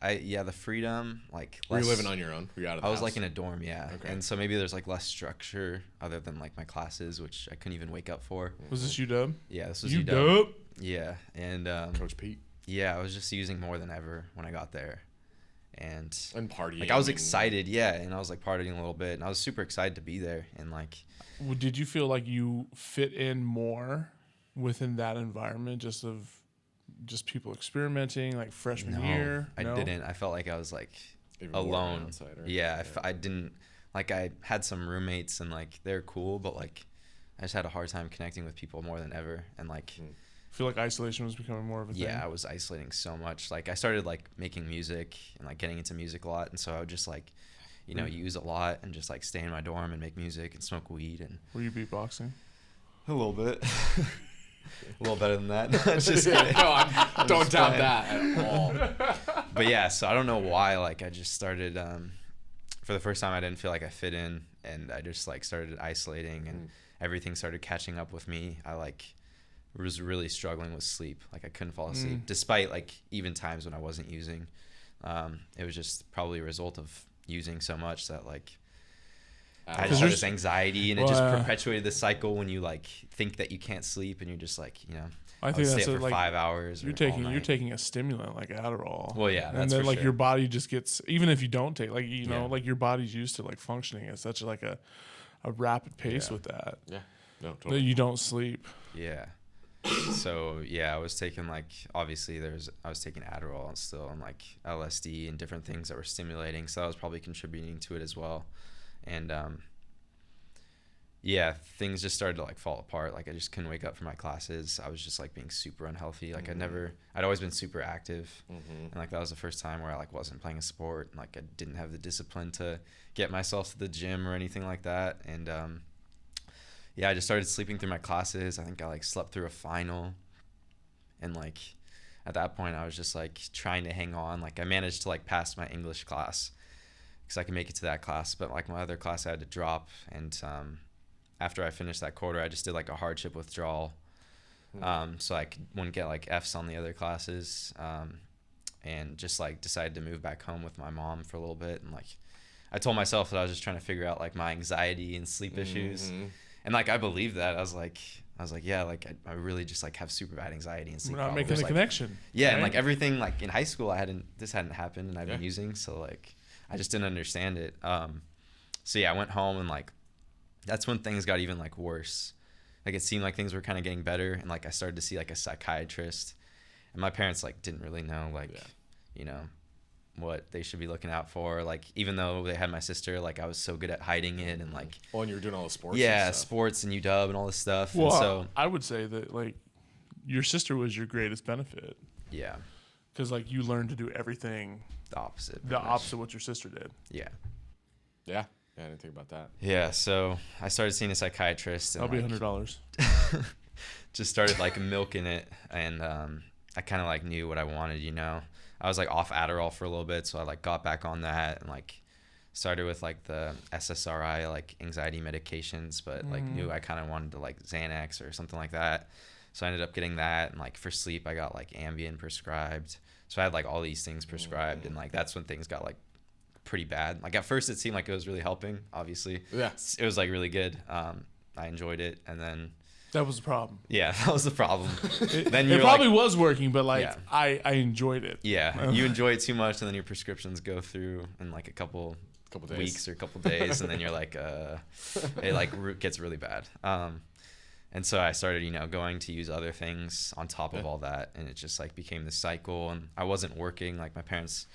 Speaker 3: The freedom, like
Speaker 1: Were you
Speaker 3: less-
Speaker 1: living on your own? Were you out of the
Speaker 3: I was
Speaker 1: house?
Speaker 3: like in a dorm, yeah.
Speaker 1: Okay.
Speaker 3: And so maybe there's like less structure other than like my classes, which I couldn't even wake up for.
Speaker 2: Was this UW?
Speaker 3: Yeah, this was
Speaker 2: UW?
Speaker 3: UW. Yeah, and
Speaker 1: Coach Pete
Speaker 3: yeah, I was just using more than ever when I got there, and
Speaker 1: and partying.
Speaker 3: like I was
Speaker 1: and-
Speaker 3: excited, yeah, and I was like partying a little bit, and I was super excited to be there, and like
Speaker 2: Did you feel like you fit in more within that environment, just people experimenting, like freshman year?
Speaker 3: I
Speaker 2: No?
Speaker 3: didn't. I felt like I was like
Speaker 1: Even more of an
Speaker 3: alone.
Speaker 1: outsider.
Speaker 3: Yeah, I didn't like. I had some roommates and like they're cool, but like I just had a hard time connecting with people more than ever, and like.
Speaker 2: I feel like isolation was becoming more of a thing.
Speaker 3: Yeah, I was isolating so much. Like I started like making music and like getting into music a lot, and so I would just like, you know, use a lot and just like stay in my dorm and make music and smoke weed and
Speaker 2: Were you beatboxing?
Speaker 3: a little bit, a little better than that. Just
Speaker 1: Yeah,
Speaker 3: kidding.
Speaker 1: no, I don't
Speaker 3: just
Speaker 1: doubt
Speaker 3: playing.
Speaker 1: that at all.
Speaker 3: But yeah, so I don't know why. Like I just started. For the first time, I didn't feel like I fit in, and I just like started isolating, and everything started catching up with me. I like was really struggling with sleep. Like I couldn't fall asleep, despite like even times when I wasn't using. It was just probably a result of using so much that like I just had this anxiety, and it just perpetuated the cycle when you like think that you can't sleep, and you're just like, you know,
Speaker 2: I think
Speaker 3: would
Speaker 2: that's
Speaker 3: stay up for
Speaker 2: like
Speaker 3: 5 hours.
Speaker 2: you're
Speaker 3: or
Speaker 2: taking
Speaker 3: all
Speaker 2: you're
Speaker 3: night.
Speaker 2: taking a stimulant like Adderall.
Speaker 3: Well, yeah,
Speaker 2: and
Speaker 3: that's
Speaker 2: then
Speaker 3: for
Speaker 2: like
Speaker 3: sure.
Speaker 2: your body just gets, even if you don't take, like, you know,
Speaker 3: Yeah.
Speaker 2: like your body's used to like functioning at such like a rapid pace
Speaker 1: Yeah.
Speaker 2: with that
Speaker 1: Yeah. No,
Speaker 2: that
Speaker 1: totally.
Speaker 2: you don't sleep.
Speaker 3: Yeah. So yeah, I was taking like obviously I was taking Adderall and still and like LSD and different things that were stimulating, so that was probably contributing to it as well. And yeah, things just started to like fall apart. Like I just couldn't wake up for my classes. I was just like being super unhealthy. Like I'd always been super active, and like that was the first time where I like wasn't playing a sport. Like I didn't have the discipline to get myself to the gym or anything like that. And yeah, I just started sleeping through my classes. I think I like slept through a final, and like at that point I was just like trying to hang on. Like I managed to like pass my English class because I could make it to that class, but like my other class I had to drop. And after I finished that quarter, I just did like a hardship withdrawal, so I wouldn't get like F's on the other classes, and just like decided to move back home with my mom for a little bit. And like I told myself that I was just trying to figure out like my anxiety and sleep issues. And like I believed that. I was like, yeah, like I really just like have super bad anxiety and sleep
Speaker 2: We're not
Speaker 3: problems.
Speaker 2: making the
Speaker 3: Like,
Speaker 2: connection.
Speaker 3: yeah,
Speaker 2: right?
Speaker 3: and like everything like in high school this hadn't happened, and I've been
Speaker 1: Yeah.
Speaker 3: using, so like I just didn't understand it. So yeah, I went home, and like that's when things got even like worse. Like it seemed like things were kind of getting better, and like I started to see like a psychiatrist, and my parents like didn't really know like you know what they should be looking out for. Like even though they had my sister, like I was so good at hiding it, and like
Speaker 1: Well, and you were doing all the sports.
Speaker 3: yeah,
Speaker 1: and stuff.
Speaker 3: sports and UW and all this stuff.
Speaker 2: Well,
Speaker 3: and so
Speaker 2: I would say that like your sister was your greatest benefit
Speaker 3: yeah,
Speaker 2: because like you learned to do everything
Speaker 3: the opposite.
Speaker 2: the
Speaker 3: pretty much.
Speaker 2: opposite of what your sister did.
Speaker 3: Yeah.
Speaker 1: Yeah. Yeah, I didn't think about that.
Speaker 3: Yeah, so I started seeing a psychiatrist, and
Speaker 2: That'll be
Speaker 3: like,
Speaker 2: $100.
Speaker 3: just started like milking it, and I kind of like knew what I wanted, you know. I was like off Adderall for a little bit, so I like got back on that and like started with like the SSRI like anxiety medications, but like knew I kind of wanted to like Xanax or something like that. So I ended up getting that, and like for sleep I got like Ambien prescribed. So I had like all these things prescribed, and like that's when things got like pretty bad. Like at first it seemed like it was really helping, obviously.
Speaker 1: Yeah.
Speaker 3: It was like really good. I enjoyed it, and then
Speaker 2: That was the problem.
Speaker 3: yeah, that was the problem. Then
Speaker 2: It probably was working, but like
Speaker 3: Yeah.
Speaker 2: I enjoyed it.
Speaker 3: yeah, you enjoy it too much, and then your prescriptions go through in like a couple
Speaker 1: days.
Speaker 3: weeks or a couple days, and then you're like, it like gets really bad. And so I started, going to use other things on top of all that, and it just like became this cycle. And I wasn't working. Like my parents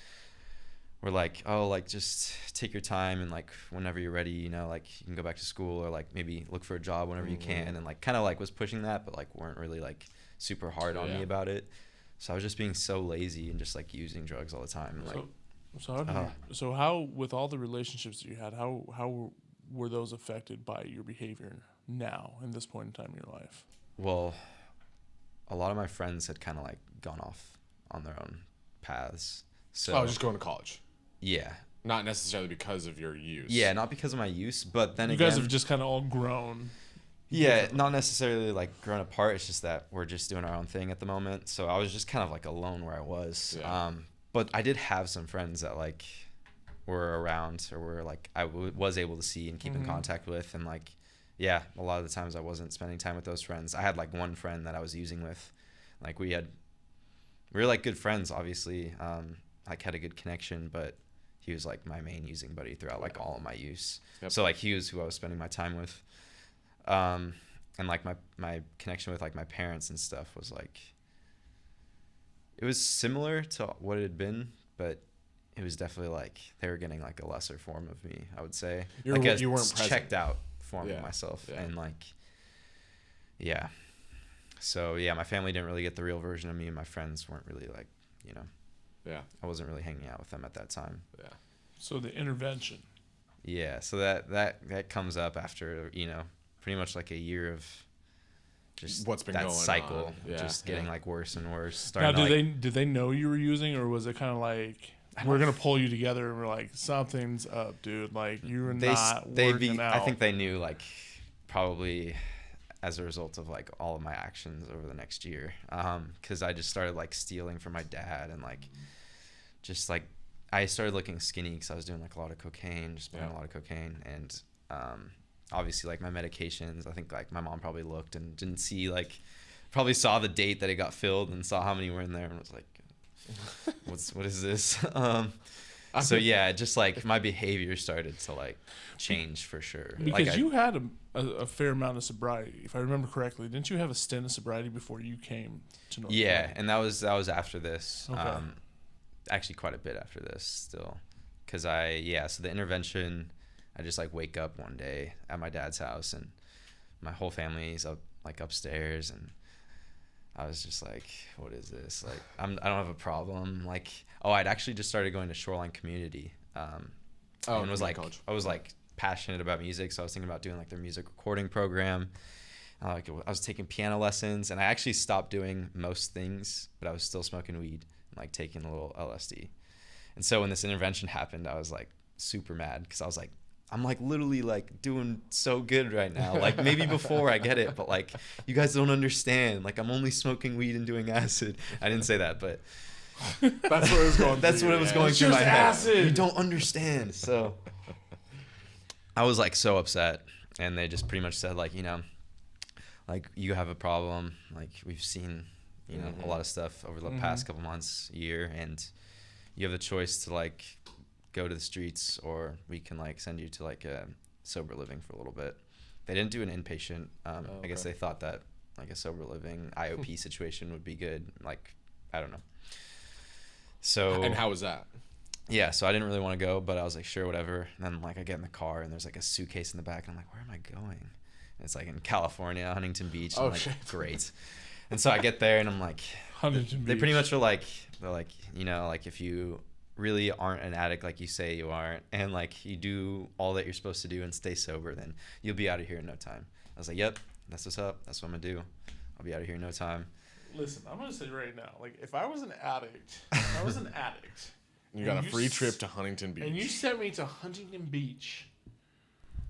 Speaker 3: were like, oh, like just take your time, and like whenever you're ready, like you can go back to school, or like maybe look for a job whenever you can, and like kind of like was pushing that, but like weren't really like super hard on me about it. So I was just being so lazy and just like using drugs all the time. Like,
Speaker 2: So how with all the relationships that you had, how were those affected by your behavior now in this point in time in your life?
Speaker 3: well, a lot of my friends had kind of like gone off on their own paths. So
Speaker 1: just going to college.
Speaker 3: yeah.
Speaker 1: Not necessarily because of your use.
Speaker 3: Yeah, not because of my use, but then
Speaker 2: You
Speaker 3: again,
Speaker 2: guys have just kind of all grown.
Speaker 3: yeah, not necessarily like grown apart. It's just that we're just doing our own thing at the moment. So I was just kind of like alone where I was.
Speaker 1: Yeah.
Speaker 3: But I did have some friends that like were around, or were like I was able to see and keep in contact with, and like yeah, a lot of the times I wasn't spending time with those friends. I had like one friend that I was using with, like we were like good friends, obviously. Like had a good connection, but he was like my main using buddy throughout like all of my use.
Speaker 1: Yep.
Speaker 3: So like he was who I was spending my time with. And like my connection with like my parents and stuff was like, it was similar to what it had been, but it was definitely like they were getting like a lesser form of me, I would say.
Speaker 1: You
Speaker 3: Like
Speaker 1: weren't
Speaker 3: a
Speaker 1: present.
Speaker 3: checked out form of
Speaker 1: Yeah.
Speaker 3: myself.
Speaker 1: Yeah.
Speaker 3: And like, yeah. So yeah, my family didn't really get the real version of me, and my friends weren't really like,
Speaker 1: Yeah.
Speaker 3: I wasn't really hanging out with them at that time.
Speaker 1: Yeah.
Speaker 2: So the intervention.
Speaker 3: Yeah, so that comes up after, pretty much like a year of just
Speaker 1: What's been
Speaker 3: that
Speaker 1: going
Speaker 3: cycle,
Speaker 1: on. Yeah,
Speaker 3: just getting
Speaker 1: yeah.
Speaker 3: like worse and worse.
Speaker 2: Now,
Speaker 3: Starting to,
Speaker 2: did they know you were using, or was it kind of like we're gonna pull you together and we're like something's up, dude? Like you're not working out.
Speaker 3: I think they knew like probably as a result of like all of my actions over the next year, because I just started like stealing from my dad, and like just like I started looking skinny because I was doing like a lot of cocaine, just buying a lot of cocaine, and obviously like my medications. I think like my mom probably looked and didn't see, like probably saw the date that it got filled and saw how many were in there and was like, what is this? So yeah, just like my behavior started to like change for sure.
Speaker 2: Because
Speaker 3: like
Speaker 2: you had a fair amount of sobriety, if I remember correctly. Didn't you have a stint of sobriety before you came to North
Speaker 3: yeah,
Speaker 2: Carolina?
Speaker 3: and that was after this.
Speaker 2: Okay.
Speaker 3: Actually quite a bit after this still, because so the intervention, I just like wake up one day at my dad's house, and my whole family's up like upstairs, and I was just like, what is this? Like I don't have a problem. Like, I'd actually just started going to Shoreline Community, and was like
Speaker 1: college.
Speaker 3: I was like passionate about music, so I was thinking about doing like their music recording program. I was taking piano lessons, and I actually stopped doing most things, but I was still smoking weed and like taking a little LSD. And so when this intervention happened, I was like super mad, because I was like, I'm like literally like doing so good right now. Like maybe before I get it, but like you guys don't understand. Like I'm only smoking weed and doing acid. I didn't say that, but
Speaker 1: That's what it was going.
Speaker 3: that's
Speaker 1: through
Speaker 3: what
Speaker 1: your
Speaker 3: it was
Speaker 1: head.
Speaker 3: going through my head.
Speaker 2: acid.
Speaker 3: You don't understand. So I was like so upset, and they just pretty much said like, like you have a problem. Like we've seen, a lot of stuff over the past couple months, year, and you have the choice to like go to the streets, or we can like send you to like a sober living for a little bit. They didn't do an inpatient. I guess they thought that like a sober living IOP situation would be good. Like, I don't know. So
Speaker 1: And how was that?
Speaker 3: yeah, so I didn't really want to go, but I was like, sure, whatever. And then like I get in the car, and there's like a suitcase in the back, and I'm like, where am I going? And it's like in California, Huntington Beach. And I'm like,
Speaker 1: shit.
Speaker 3: great. And so I get there, and I'm like,
Speaker 2: Huntington
Speaker 3: they
Speaker 2: Beach.
Speaker 3: pretty much are like, they're like, like if you really aren't an addict like you say you aren't, and like you do all that you're supposed to do and stay sober, then you'll be out of here in no time. I was like, yep, that's what's up. That's what I'm gonna do. I'll be out of here in no time.
Speaker 2: Listen, I'm gonna say right now, like if I was an addict,
Speaker 1: You got a
Speaker 2: And you
Speaker 1: free
Speaker 2: s-
Speaker 1: trip to Huntington Beach.
Speaker 2: and you sent me to Huntington Beach,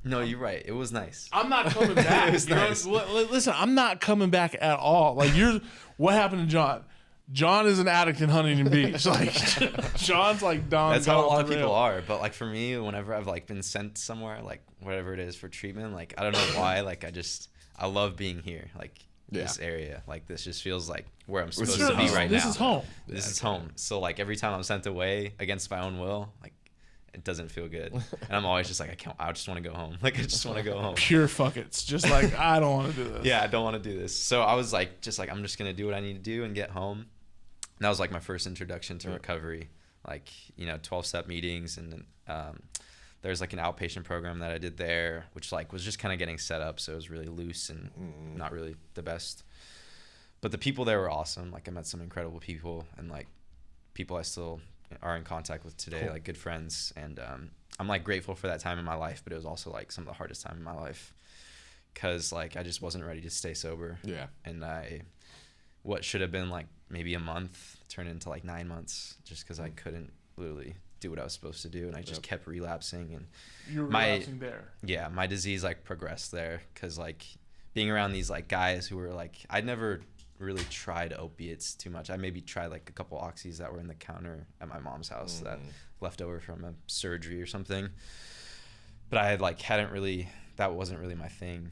Speaker 3: No, you're right. It was nice.
Speaker 2: I'm not coming back.
Speaker 3: It was
Speaker 2: You know,
Speaker 3: nice.
Speaker 2: listen, I'm not coming back at all. Like what happened to John? John is an addict in Huntington Beach. Like John's like Don.
Speaker 3: That's how a lot of people are. But like for me, whenever I've like been sent somewhere, like whatever it is for treatment, like I don't know why, like I love being here. Like this area, like this just feels like where I'm supposed to be right now.
Speaker 2: This is home.
Speaker 3: This is home. So like every time I'm sent away against my own will, like it doesn't feel good. And I'm always just like, I just want to go home. Like I just want to go home.
Speaker 2: Pure fuck it's just like, I don't want to do this.
Speaker 3: Yeah, I don't want to do this. So I was like, I'm just going to do what I need to do and get home. And that was like my first introduction to recovery, like, 12-step meetings. And there's like an outpatient program that I did there, which like was just kind of getting set up. So it was really loose and not really the best. But the people there were awesome. Like I met some incredible people and like people I still are in contact with today, cool. Like good friends. And I'm like grateful for that time in my life, but it was also like some of the hardest time in my life because like I just wasn't ready to stay sober. Yeah. And what should have been like maybe a month turned into like 9 months just because I couldn't literally do what I was supposed to do. And I just kept relapsing. And
Speaker 2: you were relapsing there.
Speaker 3: Yeah. My disease like progressed there because like being around these like guys who were like, I'd never really tried opiates too much. I maybe tried like a couple oxys that were in the counter at my mom's house that left over from a surgery or something. But I had like that wasn't really my thing.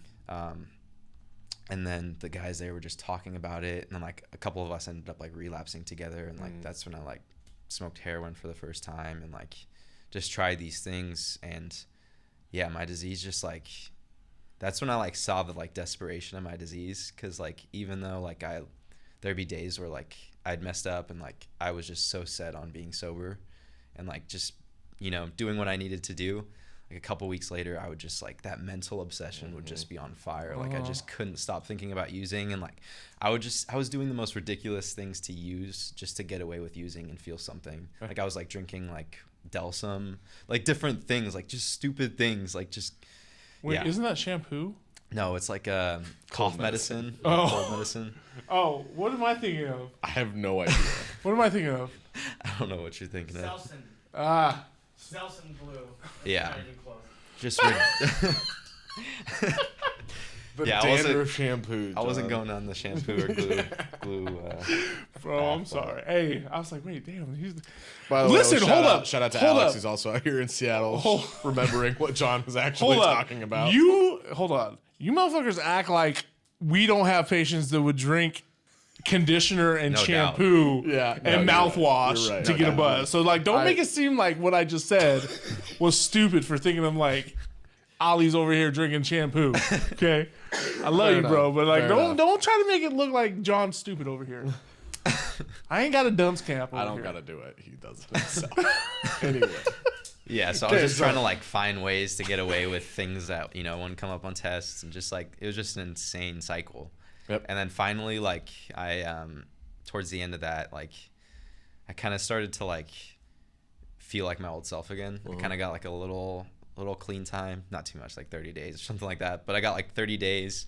Speaker 3: And then the guys there were just talking about it, and then like a couple of us ended up like relapsing together, and like that's when I like smoked heroin for the first time and like just tried these things. And yeah, my disease just like that's when I like saw the like desperation of my disease, because like even though like there'd be days where like I'd messed up and like I was just so set on being sober and like just doing what I needed to do, like a couple weeks later I would just like that mental obsession would just be on fire. Like I just couldn't stop thinking about using, and like I was doing the most ridiculous things to use just to get away with using and feel something. Like I was like drinking like Delsum, like different things, like just stupid things, like just.
Speaker 2: Wait, isn't that shampoo?
Speaker 3: No, it's like a cough medicine.
Speaker 2: Oh.
Speaker 3: Cold medicine.
Speaker 2: Oh, what am I thinking of?
Speaker 1: I have no idea.
Speaker 2: What am I thinking of?
Speaker 3: I don't know what you're thinking of.
Speaker 4: Selsun. Selsun Blue.
Speaker 3: Yeah.
Speaker 4: Not even close.
Speaker 3: Just
Speaker 1: The dandruff shampoo.
Speaker 3: I wasn't going on the shampoo or glue.
Speaker 2: Bro, I'm sorry. Hey, I was like, wait, damn.
Speaker 1: By the way,
Speaker 2: Listen, hold up.
Speaker 1: Shout out to Alex, who's also out here in Seattle, remembering what John was actually talking about.
Speaker 2: Hold on. You motherfuckers act like we don't have patients that would drink conditioner and shampoo and mouthwash to get a buzz. So like, don't make it seem like what I just said was stupid for thinking I'm like, Ollie's over here drinking shampoo. Okay, I love you, bro, but like, don't try to make it look like John's stupid over here. I ain't got a dunce cap over
Speaker 1: I don't
Speaker 2: here.
Speaker 1: gotta do it. He does it himself. Anyway.
Speaker 3: Yeah, so I was just trying to like find ways to get away with things that wouldn't come up on tests, and just like it was just an insane cycle. Yep. And then finally, like I towards the end of that, like I kind of started to like feel like my old self again. I kind of got like a little clean time, not too much, like 30 days or something like that, but I got like 30 days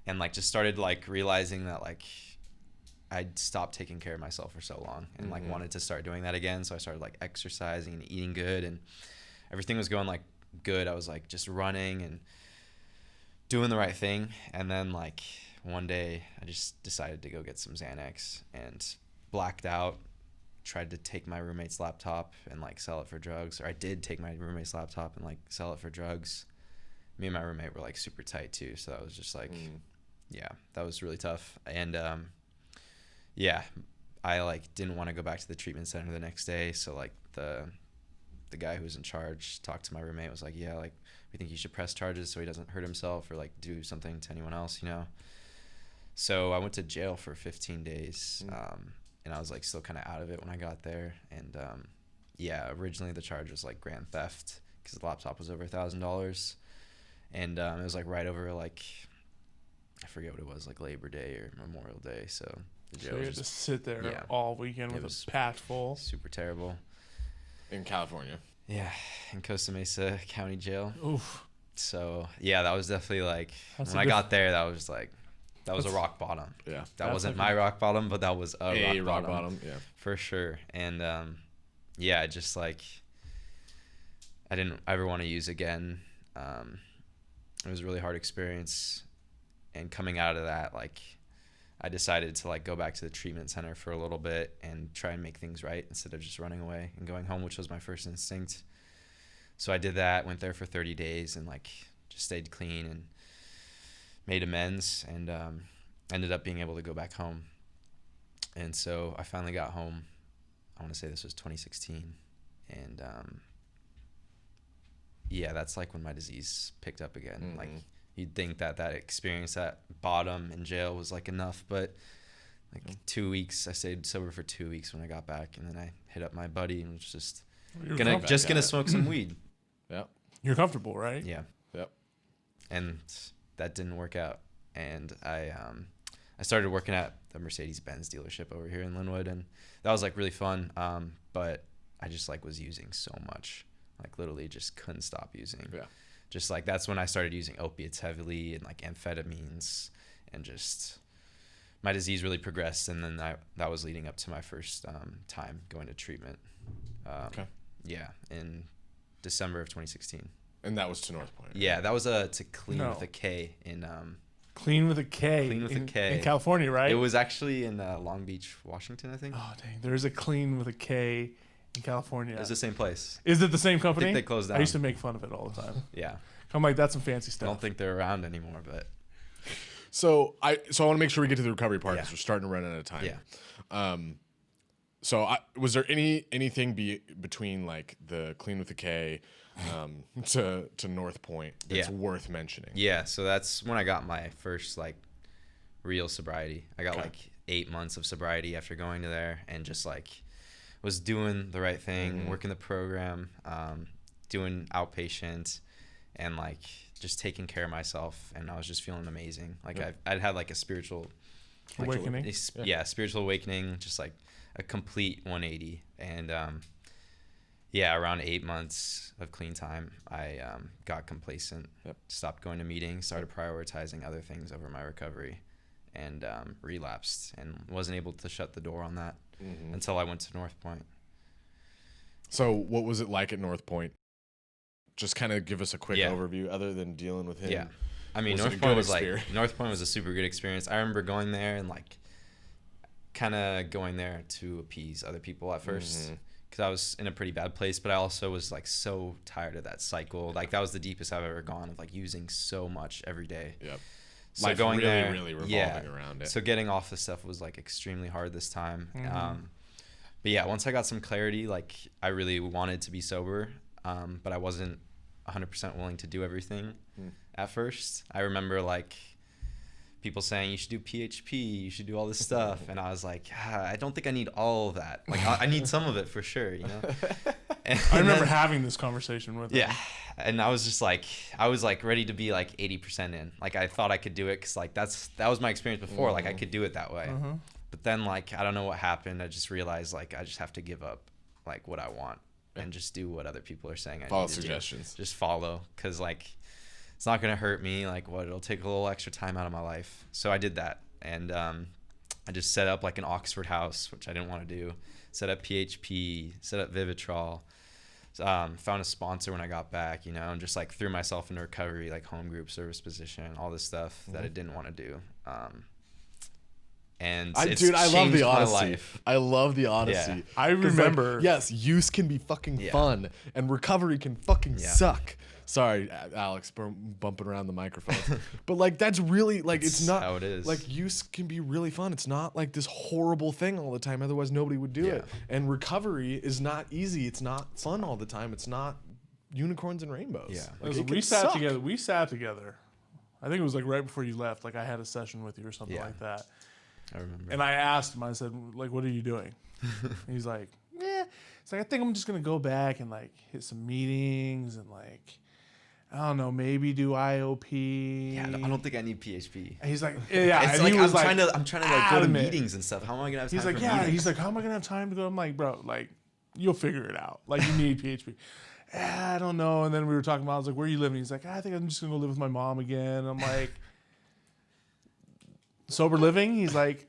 Speaker 3: and like just started like realizing that like I'd stopped taking care of myself for so long and like wanted to start doing that again. So I started like exercising and eating good, and everything was going like good. I was like just running and doing the right thing. And then like one day I just decided to go get some Xanax and blacked out. Tried to take my roommate's laptop and like sell it for drugs, or I did take my roommate's laptop and like sell it for drugs. Me and my roommate were like super tight too, so that was just like that was really tough. And I like didn't want to go back to the treatment center the next day, so like the guy who was in charge talked to my roommate, was like, yeah, like we think you should press charges so he doesn't hurt himself or like do something to anyone else, So I went to jail for 15 days. And I was like still kind of out of it when I got there. And originally the charge was like grand theft because the laptop was over $1,000, and it was like right over like I forget what it was, like Labor Day or Memorial Day. So the jail
Speaker 2: you had to sit there all weekend with a pack full.
Speaker 3: Super terrible.
Speaker 1: In California.
Speaker 3: Yeah, in Costa Mesa County Jail.
Speaker 2: Oof.
Speaker 3: So yeah, that was definitely like when I got there, that was like. That was a rock bottom. Yeah. That wasn't my rock bottom, but that was a rock bottom. Yeah. For sure. And just like I didn't ever want to use again. It was a really hard experience. And coming out of that, like I decided to like go back to the treatment center for a little bit and try and make things right instead of just running away and going home, which was my first instinct. So I did that, went there for 30 days and like just stayed clean and made amends, and ended up being able to go back home. And so I finally got home. I want to say this was 2016. And yeah, that's like when my disease picked up again.
Speaker 1: Mm-hmm.
Speaker 3: Like you'd think that experience at bottom in jail was like enough, but like 2 weeks, I stayed sober for 2 weeks when I got back, and then I hit up my buddy and was just gonna smoke some weed.
Speaker 1: Yep.
Speaker 2: You're comfortable, right?
Speaker 3: Yeah.
Speaker 1: Yep.
Speaker 3: And that didn't work out. And I started working at the Mercedes-Benz dealership over here in Linwood, and that was like really fun. But I just like was using so much, like literally just couldn't stop using.
Speaker 1: Yeah.
Speaker 3: Just like that's when I started using opiates heavily and like amphetamines, and just my disease really progressed. And then that was leading up to my first time going to treatment.
Speaker 1: Okay.
Speaker 3: Yeah, in December of 2016.
Speaker 1: And that was to North Point.
Speaker 3: Yeah, that was to Clean
Speaker 2: No.
Speaker 3: with a K in
Speaker 2: Clean with a K.
Speaker 3: Clean with a K.
Speaker 2: In California, right?
Speaker 3: It was actually in Long Beach, Washington, I think.
Speaker 2: Oh, dang. There's a Clean with a K in California.
Speaker 3: It was the same place.
Speaker 2: Is it the same company?
Speaker 3: I think they closed down.
Speaker 2: I used to make fun of it all the time.
Speaker 3: Yeah.
Speaker 2: I'm like, that's some fancy
Speaker 3: I
Speaker 2: stuff.
Speaker 3: don't think they're around anymore, but
Speaker 1: So I want to make sure we get to the recovery part because
Speaker 3: Yeah.
Speaker 1: we're starting to run out of time.
Speaker 3: yeah.
Speaker 1: So was there anything between like the Clean with the K to North Point that's
Speaker 3: Yeah.
Speaker 1: worth mentioning?
Speaker 3: Yeah, so that's when I got my first like real sobriety. I got
Speaker 1: Okay.
Speaker 3: like 8 months of sobriety after going to there, and just like was doing the right thing, working the program, doing outpatient, and like just taking care of myself, and I was just feeling amazing. Like
Speaker 1: Yeah.
Speaker 3: I'd had like a spiritual
Speaker 2: Awakening.
Speaker 3: spiritual awakening, just like a complete 180. And yeah, around 8 months of clean time, I got complacent,
Speaker 1: Yep.
Speaker 3: stopped going to meetings, started prioritizing other things over my recovery, and relapsed, and wasn't able to shut the door on that until I went to North Point.
Speaker 1: So what was it like at North Point? Just kind of give us a quick
Speaker 3: Yeah.
Speaker 1: overview, other than dealing with him.
Speaker 3: Yeah. I mean,
Speaker 1: Was it a
Speaker 3: North
Speaker 1: good
Speaker 3: Point was
Speaker 1: experience?
Speaker 3: like North Point was a super good experience. I remember going there and like kind of going there to appease other people at first, because I was in a pretty bad place, but I also was like so tired of that cycle. Like that was the deepest I've ever gone, of like using so much every day.
Speaker 1: Yep.
Speaker 3: So
Speaker 1: Life
Speaker 3: going
Speaker 1: really,
Speaker 3: there,
Speaker 1: really revolving
Speaker 3: yeah.
Speaker 1: around it.
Speaker 3: So getting off the stuff was like extremely hard this time. But yeah, once I got some clarity, like I really wanted to be sober, but I wasn't 100% willing to do everything at first. I remember like people saying you should do PHP, you should do all this stuff, and I was like, I don't think I need all of that. Like I need some of it for sure, you know.
Speaker 2: I remember having this conversation with
Speaker 3: yeah,
Speaker 2: him.
Speaker 3: and I was just like, I was like ready to be like 80% in. Like I thought I could do it, because like that was my experience before. Like I could do it that way. But then like I don't know what happened. I just realized like I just have to give up like what I want and just do what other people are saying.
Speaker 1: Follow
Speaker 3: need to do.
Speaker 1: suggestions.
Speaker 3: Just follow, because like it's not gonna hurt me. Like what? It'll take a little extra time out of my life. So I did that, and I just set up like an Oxford house, which I didn't want to do. Set up PHP, set up Vivitrol. Found a sponsor when I got back, you know, and just like threw myself into recovery, like home group, service position, all this stuff that I didn't want to do. And
Speaker 1: I
Speaker 3: it's
Speaker 1: love the
Speaker 3: changed my
Speaker 1: honesty.
Speaker 3: life.
Speaker 1: I love the honesty.
Speaker 3: Yeah.
Speaker 2: I
Speaker 1: 'Cause, like,
Speaker 2: remember.
Speaker 1: yes, use can be fucking
Speaker 3: Yeah.
Speaker 1: fun, and recovery can fucking
Speaker 3: Yeah.
Speaker 1: suck. Sorry, Alex, bumping around the microphone. But like that's really like it's not
Speaker 3: how it is.
Speaker 1: Like use can be really fun. It's not like this horrible thing all the time. Otherwise, nobody would do it. And recovery is not easy. It's not fun all the time. It's not unicorns and rainbows.
Speaker 3: Yeah.
Speaker 1: Like,
Speaker 2: Listen,
Speaker 1: it
Speaker 2: we
Speaker 1: can
Speaker 2: sat
Speaker 1: suck.
Speaker 2: together. We sat together. I think it was like right before you left. Like I had a session with you or something
Speaker 3: Yeah.
Speaker 2: like that.
Speaker 3: I remember.
Speaker 2: And I asked him. I said, like, what are you doing? He's like, yeah. It's like I think I'm just gonna go back and like hit some meetings and like I don't know, maybe do IOP.
Speaker 3: Yeah, I don't think I need PHP.
Speaker 2: And he's like, yeah.
Speaker 3: It's
Speaker 2: and
Speaker 3: like
Speaker 2: he was
Speaker 3: I'm trying to like go to
Speaker 2: adamant.
Speaker 3: meetings and stuff. How am I gonna have time
Speaker 2: He's like,
Speaker 3: for
Speaker 2: yeah.
Speaker 3: meetings?
Speaker 2: He's like, how am I gonna have time to go? I'm like, bro, like, you'll figure it out. Like, you need PHP. I don't know. And then we were talking about, I was like, where are you living? He's like, I think I'm just gonna go live with my mom again. I'm like, sober living? He's like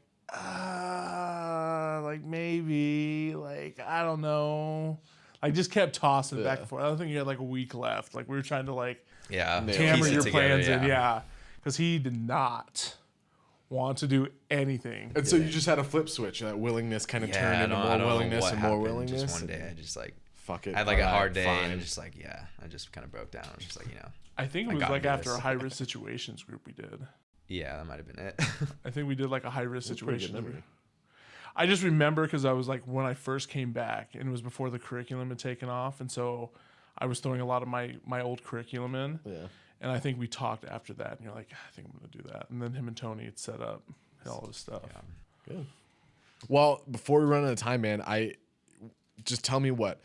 Speaker 2: maybe, like, I don't know. I just kept tossing it back and forth. I don't think you had like a week left. Like we were trying to like
Speaker 3: yeah,
Speaker 1: Nail
Speaker 2: hammer
Speaker 3: piece it
Speaker 2: your
Speaker 3: together,
Speaker 2: plans in, yeah. Because he did not want to do anything.
Speaker 1: And so you just had a flip switch, that willingness kind of turned into more willingness and more willingness.
Speaker 3: Just one day, I just like
Speaker 1: fuck it.
Speaker 3: I had like a hard day,
Speaker 1: fine.
Speaker 3: and just like I just kind of broke down. I was just like,
Speaker 2: I think it was like after a high risk situations group we did.
Speaker 3: yeah, that might have been it.
Speaker 2: I think we did like a high risk
Speaker 1: That's a pretty good
Speaker 2: situation.
Speaker 1: memory.
Speaker 2: I just remember because I was like when I first came back, and it was before the curriculum had taken off, and so I was throwing a lot of my old curriculum in.
Speaker 1: Yeah.
Speaker 2: And I think we talked after that, and you're like, I think I'm gonna do that. And then him and Tony had set up all this stuff.
Speaker 3: Yeah.
Speaker 1: Good. Well, before we run out of time, man, just tell me what,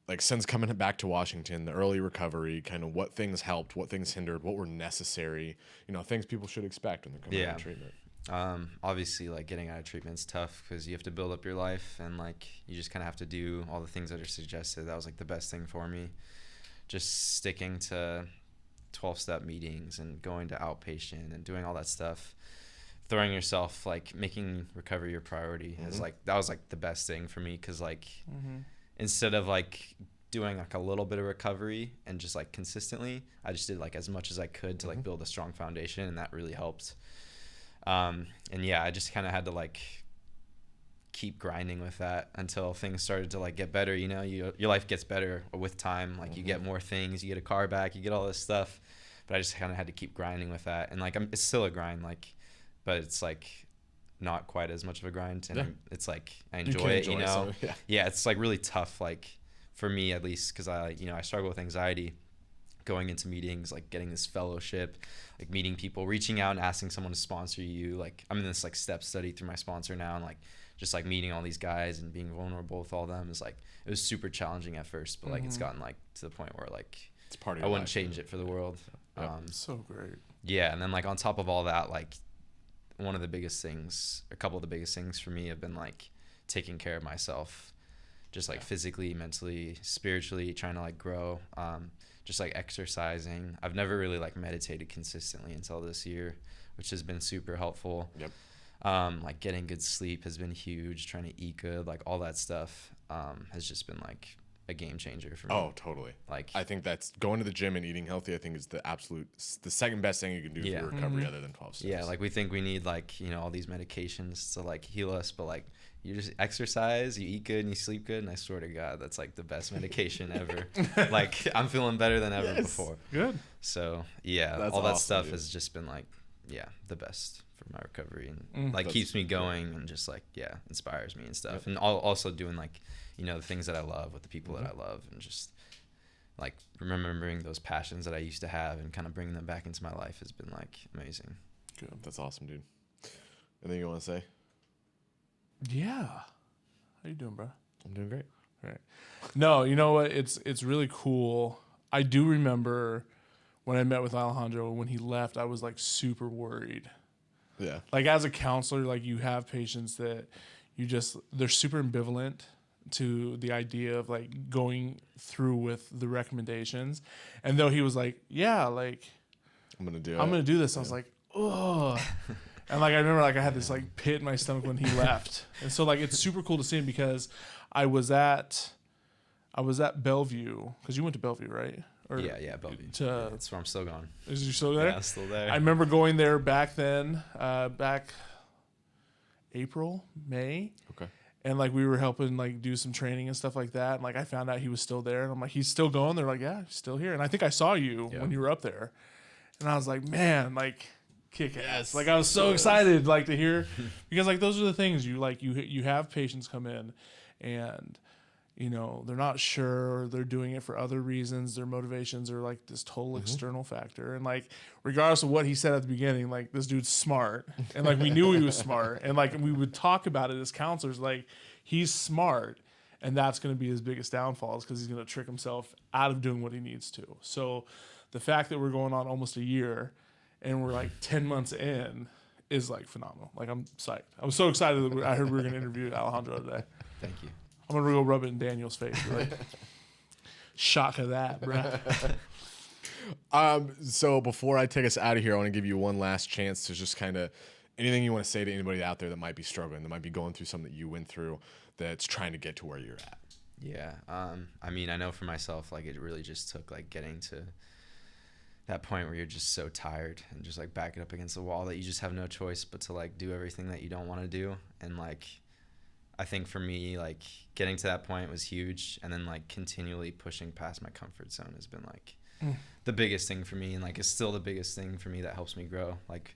Speaker 1: like, since coming back to Washington, the early recovery, kind of what things helped, what things hindered, what were necessary, things people should expect when they're coming out of treatment.
Speaker 3: Obviously, like, getting out of treatment's tough because you have to build up your life, and like you just kind of have to do all the things that are suggested. That was like the best thing for me, just sticking to 12-step meetings and going to outpatient and doing all that stuff, throwing yourself, like making recovery your priority is like, that was like the best thing for me. Cause like instead of like doing like a little bit of recovery and just like consistently, I just did like as much as I could to like build a strong foundation, and that really helped. And yeah, I just kind of had to like keep grinding with that until things started to like get better. Your life gets better with time. Like you get more things, you get a car back, you get all this stuff, but I just kind of had to keep grinding with that. And like, it's still a grind, like, but it's like not quite as much of a grind. And it's like, I enjoy it, Yeah. It's like really tough. Like for me at least, cause I struggle with anxiety going into meetings, like getting this fellowship, like meeting people, reaching out and asking someone to sponsor you. Like I'm in this like step study through my sponsor now, and like just like meeting all these guys and being vulnerable with all them is like, it was super challenging at first, but like it's gotten like to the point where like
Speaker 1: it's part of
Speaker 3: I wouldn't change it for the world.
Speaker 2: So great.
Speaker 3: Yeah. And then like on top of all that, like a couple of the biggest things for me have been like taking care of myself, just like physically, mentally, spiritually, trying to like grow, just like exercising. I've never really like meditated consistently until this year, which has been super helpful.
Speaker 1: Yep.
Speaker 3: Like getting good sleep has been huge, trying to eat good, like all that stuff has just been like a game changer for me.
Speaker 1: Oh, totally.
Speaker 3: Like
Speaker 1: I think that's going to the gym and eating healthy, I think is the second best thing you can do for recovery other than 12 steps.
Speaker 3: Yeah, like we think we need like, all these medications to like heal us, but like you just exercise, you eat good, and you sleep good, and I swear to God, that's like the best medication ever. Like I'm feeling better than ever before.
Speaker 2: Good.
Speaker 3: So yeah,
Speaker 1: that's
Speaker 3: all that
Speaker 1: awesome,
Speaker 3: stuff
Speaker 1: dude.
Speaker 3: has just been like, the best for my recovery, and like keeps me going and just like, inspires me and stuff.
Speaker 1: Yep.
Speaker 3: And also doing like, the things that I love with the people that I love, and just like remembering those passions that I used to have and kind of bringing them back into my life has been like amazing.
Speaker 1: Good. That's awesome, dude. Anything you want to say?
Speaker 2: Yeah. How you doing, bro?
Speaker 1: I'm doing great.
Speaker 2: Right. No, you know what? It's really cool. I do remember when I met with Alejandro, when he left, I was like super worried.
Speaker 1: Yeah.
Speaker 2: Like as a counselor, like you have patients that they're super ambivalent to the idea of like going through with the recommendations. And though he was like, yeah, like
Speaker 1: I'm going to
Speaker 2: do this. I was like, oh. And like I remember like I had this like pit in my stomach when he left. And so like it's super cool to see him because I was at Bellevue, because you went to Bellevue, right? Or
Speaker 3: Yeah, Bellevue. That's where I'm still going.
Speaker 2: Is you still there?
Speaker 3: Yeah, I'm still there.
Speaker 2: I remember going there back then, back April, May.
Speaker 1: Okay.
Speaker 2: And like we were helping like do some training and stuff like that. And like I found out he was still there. And I'm like, he's still going? They're like, yeah, he's still here. And I think I saw you when you were up there. And I was like, man, like kick ass. Like I was so excited like to hear, because like those are the things you have patients come in and they're not sure, or they're doing it for other reasons. Their motivations are like this total external factor. And like, regardless of what he said at the beginning, like this dude's smart. And like, we knew he was smart. And like, we would talk about it as counselors, like he's smart. And that's going to be his biggest downfall, is because he's going to trick himself out of doing what he needs to. So the fact that we're going on almost a year and we're like 10 months in is like phenomenal. Like I'm psyched. I was so excited that I heard we were going to interview Alejandro today.
Speaker 3: Thank you.
Speaker 2: I'm gonna go rub it in Daniel's face. Like, shock of that, bro.
Speaker 1: So before I take us out of here, I want to give you one last chance to just kind of anything you want to say to anybody out there that might be struggling, that might be going through something that you went through, that's trying to get to where you're at.
Speaker 3: Yeah. I mean, I know for myself, like it really just took like getting to that point where you're just so tired and just like backing up against the wall that you just have no choice but to like do everything that you don't want to do. And like, I think for me, like getting to that point was huge. And then like continually pushing past my comfort zone has been like the biggest thing for me. And like, it's still the biggest thing for me that helps me grow. Like,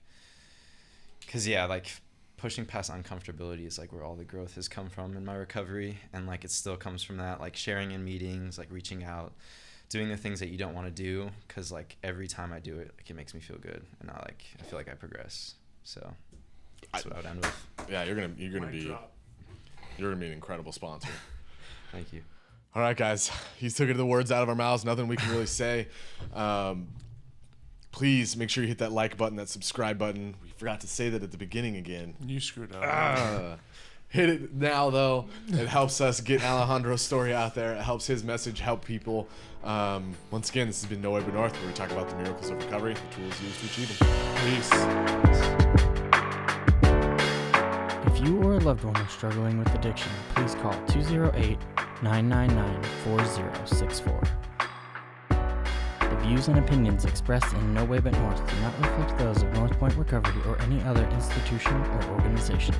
Speaker 3: cause yeah, like pushing past uncomfortability is like where all the growth has come from in my recovery. And like, it still comes from that, like sharing in meetings, like reaching out, doing the things that you don't want to do. Cause like every time I do it, like it makes me feel good. And I feel like I progress. So that's what I would end with.
Speaker 1: Yeah. You're going to be an incredible sponsor.
Speaker 3: Thank you.
Speaker 1: All right, guys. He took the words out of our mouths. Nothing we can really say. Please make sure you hit that like button, that subscribe button. We forgot to say that at the beginning again.
Speaker 2: You screwed up.
Speaker 1: Hit it now, though. It helps us get Alejandro's story out there. It helps his message help people. Once again, this has been No Way But North, where we talk about the miracles of recovery, the tools used to achieve them.
Speaker 2: Peace.
Speaker 5: If you or a loved one are struggling with addiction, please call 208-999-4064. The views and opinions expressed in No Way But North do not reflect those of North Point Recovery or any other institution or organization.